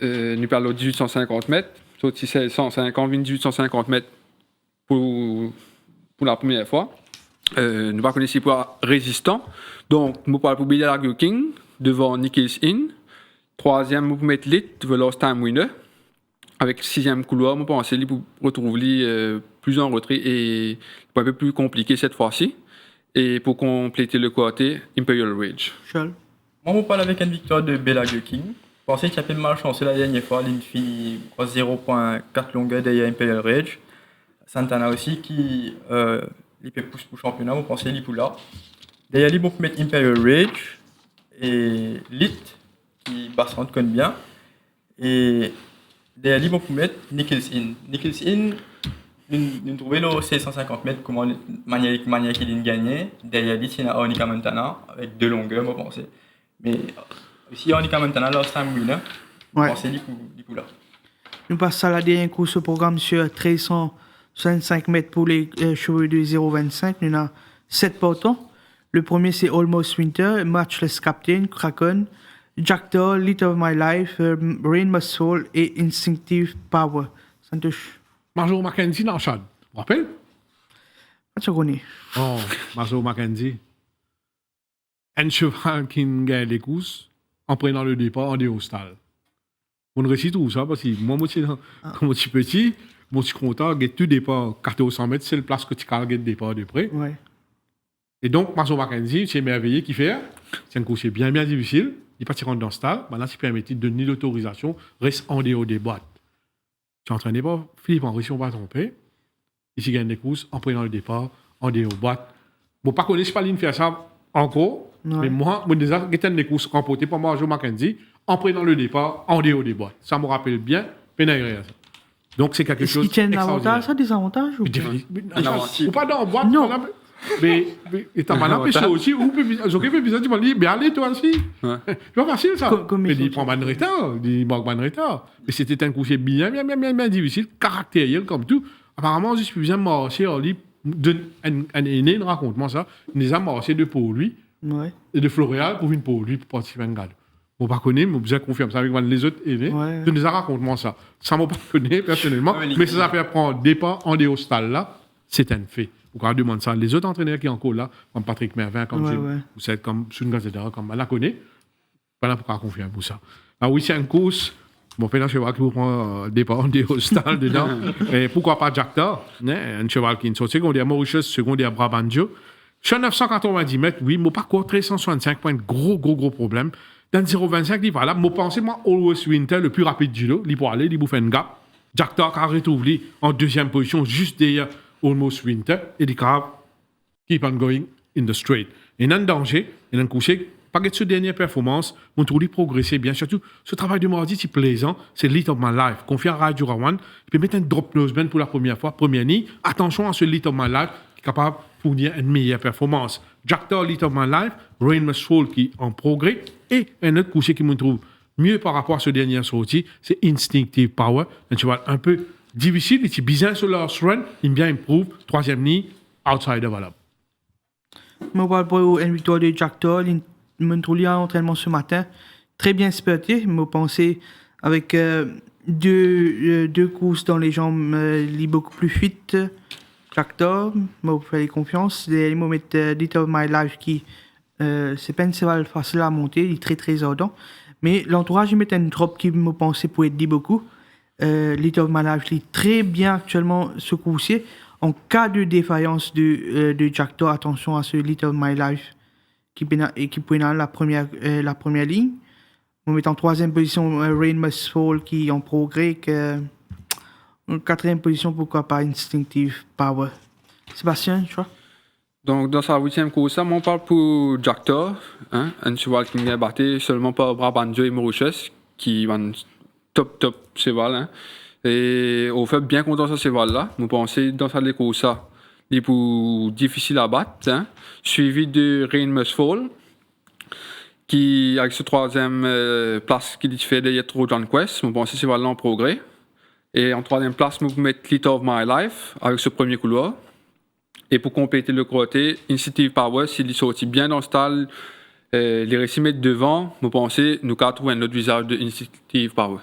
[SPEAKER 2] nous parlons de 1850 mètres. Sauf si c'est 150, 1850 mètres pour la première fois. Nous ne connaissons pas résistant. Donc, je parle pour Bellagio King devant Nichols In. Troisième, je mettre Lit devant Last Time Winner. Avec 6e couloir, je pense qu'il pour retrouver plus en retrait et un peu plus compliqué cette fois-ci. Et pour compléter le côté, Imperial Rage.
[SPEAKER 3] Charles.
[SPEAKER 4] Moi, je parle avec une victoire de Bellagio King. Je pensais qu'il y avait malchanceux la dernière fois. Il finit 0.4 longueur derrière Imperial Rage. Santana aussi qui il peut pousser pour le championnat. Je pensais qu'il est pour là. Derrière, il peut mettre Imperial Rage et Lit qui basse rentre comme bien. Et derrière, il peut mettre Nichols In. Nichols In, nous trouvons le 650 mètres, comment manière qu'il a gagné. Derrière, il y a Onika Montana avec 2 longueurs, je pense. Mais aussi, Onika Montana, last time winner, je pense qu'il est pour là.
[SPEAKER 3] Nous passons à la dernière course au programme sur 1365 mètres pour les chevaux de 0,25. Nous avons 7 partants. Le premier, c'est Almost Winter, Matchless Captain, Kraken, Jackdaw, Lead of My Life, Rain My Soul et Instinctive Power. Santosh.
[SPEAKER 1] Major Mackenzie dans le chat. Vous vous rappelez?
[SPEAKER 3] Tu connais.
[SPEAKER 1] Oh, Major Mackenzie. Un cheval qui gagne les courses en prenant le départ en déhostal. On réussit tout ça parce que moi, comme je suis petit, je suis content de tout départ 1400 mètres, c'est le place que tu as le départ de près.
[SPEAKER 3] Ouais.
[SPEAKER 1] Et donc, Major Mackenzie, c'est merveilleux qui fait. C'est un course bien difficile. Il pas rentrer dans le stade. Maintenant, si permet de donner l'autorisation, reste en dehors des boîtes. Tu n'entraînes pas, Philippe Henry, si on va tromper. Ici, gagne des courses en prenant le départ, en dehors des boîtes. Bon, pas connaître pas faire ça encore, mais moi, déjà, j'ai des courses remportées par Major Mackenzie en prenant le départ, en dehors des boîtes. Ça me rappelle bien, Pénaïré. Donc, c'est quelque chose.
[SPEAKER 3] Est-ce qu'il y a un avantage, ça, des avantages
[SPEAKER 1] ou pas dans la boîte,
[SPEAKER 3] non.
[SPEAKER 1] Mais t'as mal empêché aussi, ou j'occupe besoin, tu m'as dit, mais allez, toi aussi. C'est pas facile, ça. Mais il prend pas de retard, il manque pas de retard. Mais c'était un coucher bien difficile, caractériel comme tout. Apparemment, je suis bien marché, un aîné raconte-moi ça, il les a marché de pour lui, et de Floréal pour une pour lui, pour participer à un gala. Je ne pas connaître, mais je confirme ça avec les autres aînés. Tu nous as raconté ça. Ça ne m'a pas connu personnellement, mais ça fait prendre départ en déhostal là, c'est un fait. Vous pouvez demander ça. Les autres entraîneurs qui sont encore là, comme Patrick Mervin, comme vous savez, comme Sunga, etc., comme on la connaît, voilà pourquoi confirmer pour ça. Alors oui, c'est une course. Bon, maintenant, cheval qui vous prend départ des hostales dedans. Et pourquoi pas Jackdaw, un cheval qui est une secondaire Mauritius, secondaire Brabantio. Sur 990 mètres, oui, mon parcours 1365 points, gros problème. Dans 0,25, il va là. Moi, pensez, moi, Always Winter, le plus rapide du lot, il peut aller, il peut faire un gap. Jackdaw a retrouvé en deuxième position, juste derrière Almost Winter, et il a keep on going in the straight. Et dans le danger, et dans le coucher, pas que cette dernière performance, on trouve progresser bien. Surtout, ce travail de mardi, c'est plaisant, c'est Lead of My Life. Confié à Radio Rawan, il peut mettre un drop noseband pour la première fois, première ligne. Attention à ce Lead of My Life qui est capable de fournir une meilleure performance. Jackdaw, Lead of My Life, Rain Must Fall qui est en progrès, et un autre coucher qui me trouve mieux par rapport à ce dernier sorti, c'est Instinctive Power, un cheval un peu difficile, il est bizarre sur leur run, il bien improve, troisième ligne, outsider valable.
[SPEAKER 3] Je parle pour une victoire de Jackdaw, il me trouve à l'entraînement ce matin, très bien spurté, je pensais avec deux courses dans les jambes, li beaucoup plus vite. Tractor, moi, vous faites confiance. Les mots mettent Lit of My Life qui, c'est pas une cheval facile à monter, il est très très ardent. Mais l'entourage, il met une drop qui me pensait pour être dit beaucoup. Lit of My Life, il est très bien actuellement secoussé. En cas de défaillance de Tractor, attention à ce Lit of My Life qui peut la première ligne. On met en troisième position Rain Must Fall qui est en progrès. En quatrième position, pourquoi pas Instinctive Power. Sébastien, tu vois?
[SPEAKER 2] Donc, dans sa 8e course, on parle pour Jack Thor, hein, un cheval qui est battu seulement par Brabantjo et Mauritius, qui est un top cheval. Hein. Et on fait bien content de ce cheval-là. Nous pensons dans sa course, il est plus difficile à battre, hein, suivi de Rain Must Fall, qui, avec ce troisième place qu'il fait derrière Trojan Quest, nous pensons que ce cheval-là en progrès. Et en troisième place, nous mettons Lit of My Life avec ce premier couloir. Et pour compléter le côté, Instinctive Power, s'il est sorti bien dans le style, les récits mettent devant, nous pensons, nous allons trouver un autre visage de Instinctive Power.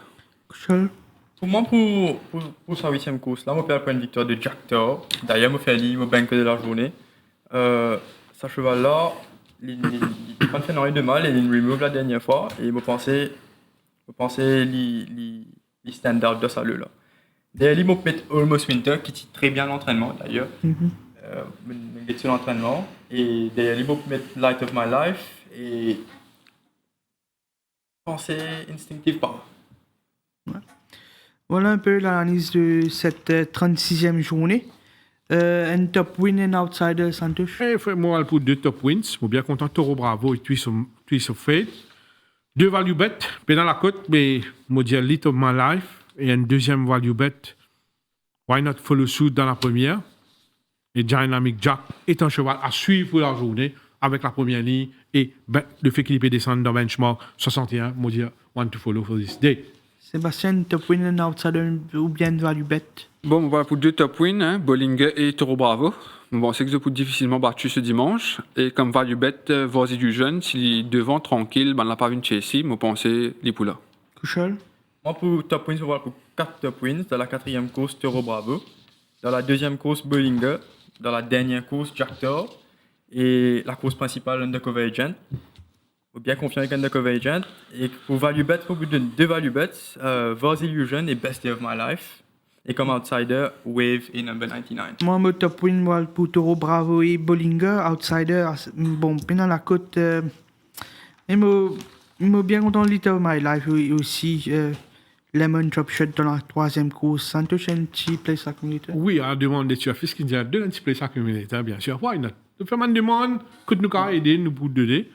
[SPEAKER 4] Pour moi, pour sa 8e course, là, je vais faire une victoire de Jack Thor. D'ailleurs, je fais le banque de la journée. Ce cheval-là, il n'a pas fait rien de mal, il a une remove la dernière fois. Et je pensais les standards de salut là. D'ailleurs, il m'a mis Almost Winter, qui tire très bien l'entraînement d'ailleurs. Il est sur l'entraînement. Et d'ailleurs, il m'a mis Light of My Life. Et penser Instinctive Power.
[SPEAKER 3] Ouais. Voilà un peu l'analyse de cette 36e journée. Un top win and outsider, Santosh.
[SPEAKER 1] Moi, pour 2 top wins. Je suis bien content. Toro Bravo et Twist of Fate. 2 value bet, mais dans la côte, mais je dis Lit of My Life, et un deuxième value bet, Why Not Follow Suit dans la première. Et Dynamic Jack est un cheval à suivre pour la journée avec la première ligne, et le fait qu'il peut descendre dans benchmark 61, je dis Want to Follow for this day.
[SPEAKER 3] Sébastien, top win and outsider ou bien value bet?
[SPEAKER 2] Bon, on va pour 2 top wins, hein, Bollinger et Toro Bravo. Bon, c'est que je peux difficilement battu ce dimanche. Et comme value bet, Voici du jeune, s'il est devant, tranquille, ben, on n'a pas vu une Chelsea, mais pensez les poulas.
[SPEAKER 3] Couchol?
[SPEAKER 4] Moi, pour top wins, je vais pour 4 top wins. Dans la 4e course, Toro Bravo. Dans la 2e course, Bollinger. Dans la dernière course, Jack Thor. Et la course principale, Undercover Agent. Faut bien confier avec Undercover Agent. Et pour value bet, il faut vous donner 2 value bets, Voice Illusion et Best Day of My Life. Et comme outsider, Wave et Number 99.
[SPEAKER 3] Moi, mon top win moi, pour Toro Bravo et Bollinger. Outsider, bon, pendant la côte, il m'a bien content de Lit of My Life et aussi Lemon Drop Shot dans la 3e course. Santosh, un petit place accumulator?
[SPEAKER 1] Oui, à la demande des tuafis qui dit 2 un petit place accumulator, bien sûr. Why not? Nous faisons une demande, que nous avons aidé, nous pour donner.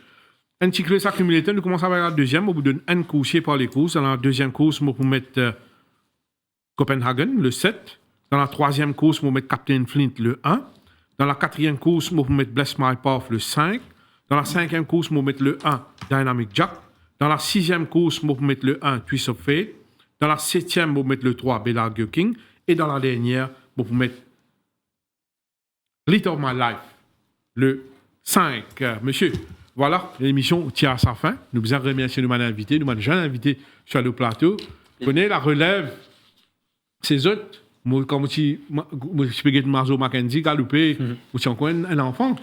[SPEAKER 1] Un petit place accumulator, nous commençons avec la deuxième, on vous donne un coursier par les courses. Dans la deuxième course, on vous mettre Copenhagen, le 7. Dans la 3e course, on va mettre Captain Flint, le 1. Dans la 4e course, on va mettre Bless My Path, le 5. Dans la 5e course, on va mettre le 1, Dynamic Jack. Dans la 6e course, on va mettre le 1, Twist of Fate. Dans la 7e, on va mettre le 3, Belargue King. Et dans la dernière, on va mettre Lit of My Life, le 5. Monsieur, voilà, l'émission tire à sa fin. Nous vous remercions de m'avoir invité, nous m'avons déjà invité sur le plateau. Vous connaissez la relève, ces autres, comme si je peux dire Marzo Mackenzie, galopé, ou si encore un enfant.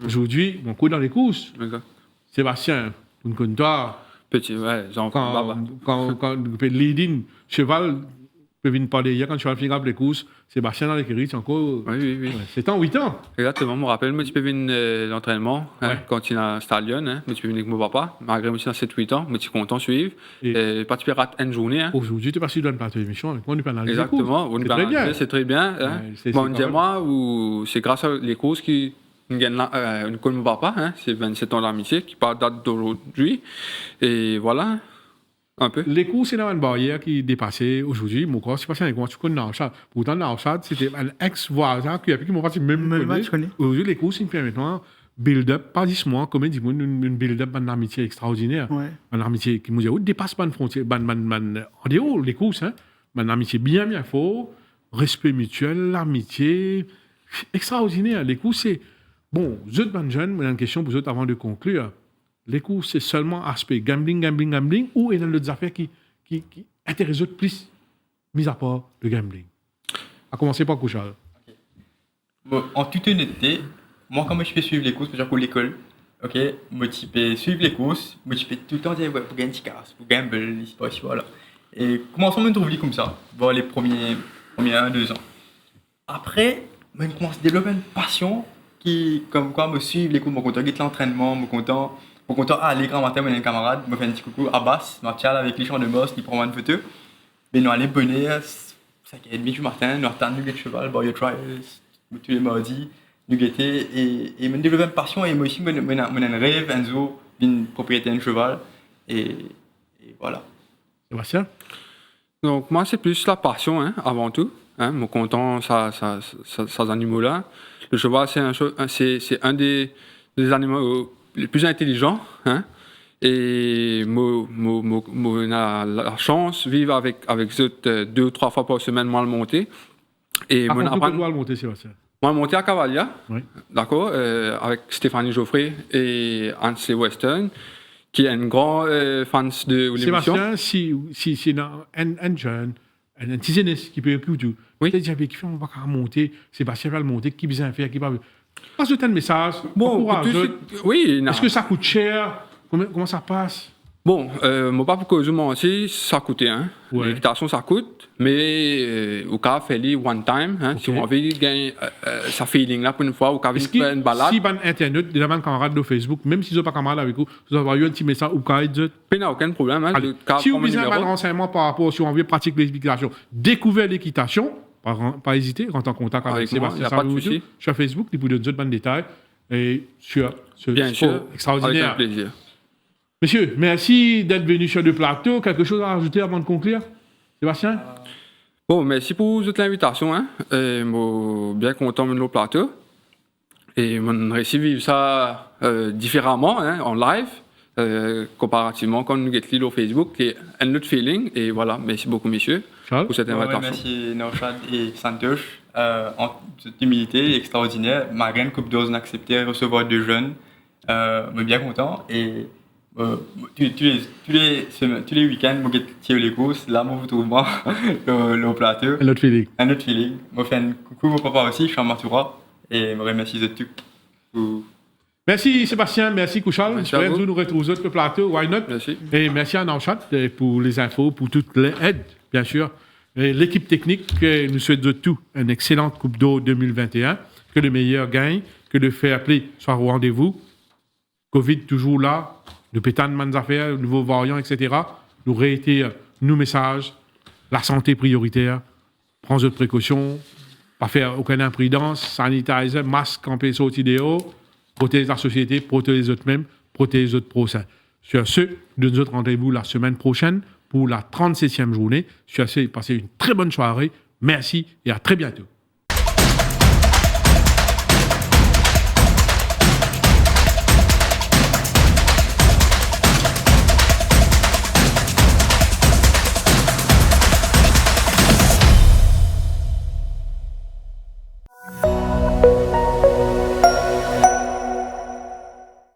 [SPEAKER 1] Aujourd'hui, on court dans les courses. Sébastien, vous connaissez toi.
[SPEAKER 2] Petit, ouais,
[SPEAKER 1] quand le leading, cheval peut venir parler hier, quand le cheval finit les courses, Sébastien dans l'écurie, c'est encore.
[SPEAKER 2] Oui.
[SPEAKER 1] Ouais, c'est en 8 ans.
[SPEAKER 2] Exactement, je me rappelle, moi, tu peux venir l'entraînement, hein,
[SPEAKER 1] Ouais.
[SPEAKER 2] quand tu es à Stallion, hein, mais tu peux venir avec mon papa, malgré moi, c'est dans 7-8 ans, mais tu es content de suivre. Et pas tu peux rater une journée. Hein.
[SPEAKER 1] Aujourd'hui, tu es passé dans le plateau d'émission avec moi, nous parlons des courses.
[SPEAKER 2] Exactement,
[SPEAKER 1] C'est très bien.
[SPEAKER 2] C'est très bien. Hein.
[SPEAKER 1] Ouais,
[SPEAKER 2] bon, dis-moi, c'est grâce à les courses qui nous gagnent comme mon papa, hein, c'est 27 ans d'amitié, qui part date d'aujourd'hui. Et voilà. Un peu.
[SPEAKER 1] Les courses, c'est dans une barrière qui est dépassée aujourd'hui. Mon corps, c'est passé avec moi, tu connais Narchad. Pourtant, Narchad, c'était un ex-voisin qui m'a pas même connu. Aujourd'hui, les courses, ils permettent maintenant build-up, pas 10 mois, comme dit, une build-up, une amitié extraordinaire.
[SPEAKER 3] Ouais.
[SPEAKER 1] Une amitié qui, nous dépasse pas une frontière, en dehors, les courses, hein. Une amitié bien fort, respect mutuel, amitié extraordinaire. Les courses, c'est. Bon, vous êtes ben jeunes, mais une question pour vous autres avant de conclure. Les courses, c'est seulement aspect gambling, ou il y a d'autres affaires qui intéressent les autres plus mis à part le gambling. À commencer par Couchal.
[SPEAKER 4] Bon, en toute honnêteté, moi, quand je peux suivre les courses, pour l'école, ok, moi, je peux suivre les courses, moi, je peux tout le temps dire, ouais, pour gagner une casse, pour gamble, ici, voilà. Et commençons à me trouver comme ça, voir les premiers 1-2 ans. Après, je commence à développer une passion qui, comme quoi, me suivre les cours, me content de l'entraînement, me content aller grand matin, avec un camarade, me fait un petit coucou à Basse, Martial avec les champs de boss, qui prend une photo. Mais nous allons bonner, 5h30 du matin, nous attendons le cheval, Boy Trials, tous les mardis, nous guetter, et me développer une passion, et moi aussi, je un rêve, un jour, d'une propriété d'un cheval, et voilà.
[SPEAKER 1] Sébastien?
[SPEAKER 2] Donc, moi, c'est plus la passion, hein, avant tout. Hein, mon content, ça animaux-là. Le cheval, c'est un des animaux les plus intelligents. Hein, et on a la chance de vivre avec eux 2 ou 3 fois par semaine, moi, le monter. Et
[SPEAKER 1] Par contre, tu dois le monter, Sébastien.
[SPEAKER 2] Moi, le monter à Cavalia,
[SPEAKER 1] Oui.
[SPEAKER 2] d'accord, avec Stéphanie Geoffrey et Ansley Weston, qui est un grand fan de l'émission.
[SPEAKER 1] Sébastien, si un jeune, un petit zéniste qui peut écouter tout,
[SPEAKER 2] oui.
[SPEAKER 1] Peut-être qu'il fait, on va monter, Sébastien va le monter, qui besoin faire, qui va. Passe un message.
[SPEAKER 2] Bon, oui.
[SPEAKER 1] Est-ce que ça coûte cher? Comment ça passe?
[SPEAKER 2] Bon, moi, pas pour que je mentis, ça coûte, hein.
[SPEAKER 1] Ouais.
[SPEAKER 2] L'équitation, ça coûte, mais au cas fait les one time, hein,
[SPEAKER 1] Okay.
[SPEAKER 2] si on veut gagner sa feeling là pour une fois, au cas
[SPEAKER 1] Est-ce
[SPEAKER 2] faire une balade.
[SPEAKER 1] si ban internet, des camarades de Facebook, même s'ils n'ont pas camarades avec vous, vous avez eu un petit message ou quand ils disent.
[SPEAKER 2] Il n'y a aucun problème, hein.
[SPEAKER 1] Si vous avez besoin de renseignements par rapport si on veut pratiquer l'équitation, découvrir l'équitation, pas hésiter, rentrer en contact avec Sébastien.
[SPEAKER 2] Il n'y a pas de souci.
[SPEAKER 1] Sur Facebook, il vous donne d'autres bonnes détails. Et sur ce
[SPEAKER 2] Bien
[SPEAKER 1] sport
[SPEAKER 2] sûr,
[SPEAKER 1] extraordinaire.
[SPEAKER 2] avec un plaisir.
[SPEAKER 1] Messieurs, merci d'être venus sur le plateau. Quelque chose à rajouter avant de conclure? Sébastien?
[SPEAKER 2] Bon, merci pour toute l'invitation, hein. Moi, bien content de le plateau. Et on réussit à vivre ça différemment, hein, en live, comparativement quand nous guettons au Facebook, qui est un autre feeling. Et voilà, merci beaucoup, messieurs,
[SPEAKER 1] Charles?
[SPEAKER 2] pour cette
[SPEAKER 4] Ouais,
[SPEAKER 2] invitation.
[SPEAKER 4] merci Nauchad et Santosh. En toute humilité extraordinaire, malgré une coupe d'ose accepté de recevoir 2 jeunes. Mais bien content. Et tous les week-ends, je tire les courses. Là, je vous trouve le plateau.
[SPEAKER 1] Un autre feeling.
[SPEAKER 4] Un autre feeling. Je fais un coucou au papa aussi, je suis en Matura. Et je remercie de tout.
[SPEAKER 1] Merci Sébastien, merci Couchal.
[SPEAKER 2] Merci à
[SPEAKER 1] J'espère
[SPEAKER 2] vous.
[SPEAKER 1] que nous retrouvons sur le plateau. Why not?
[SPEAKER 2] Merci.
[SPEAKER 1] Et merci à Nauchat pour les infos, pour toute l'aide, bien sûr. Et l'équipe technique, nous souhaite de tout une excellente Coupe d'eau 2021. Que le meilleur gagne, que le fair play soit au rendez-vous. Covid toujours là, nous pétons de affaires, nouveaux variants, etc. Nous réitérons nos messages. La santé prioritaire. Prends de précautions. Pas faire aucune imprudence. Sanitizer, masque, campé, sauter dehors. Protéger la société, protéger les autres mêmes, protéger les autres prochains. Sur ce, nous nous rendez-vous la semaine prochaine pour la 37e journée. Sur ce, passez une très bonne soirée. Merci et à très bientôt.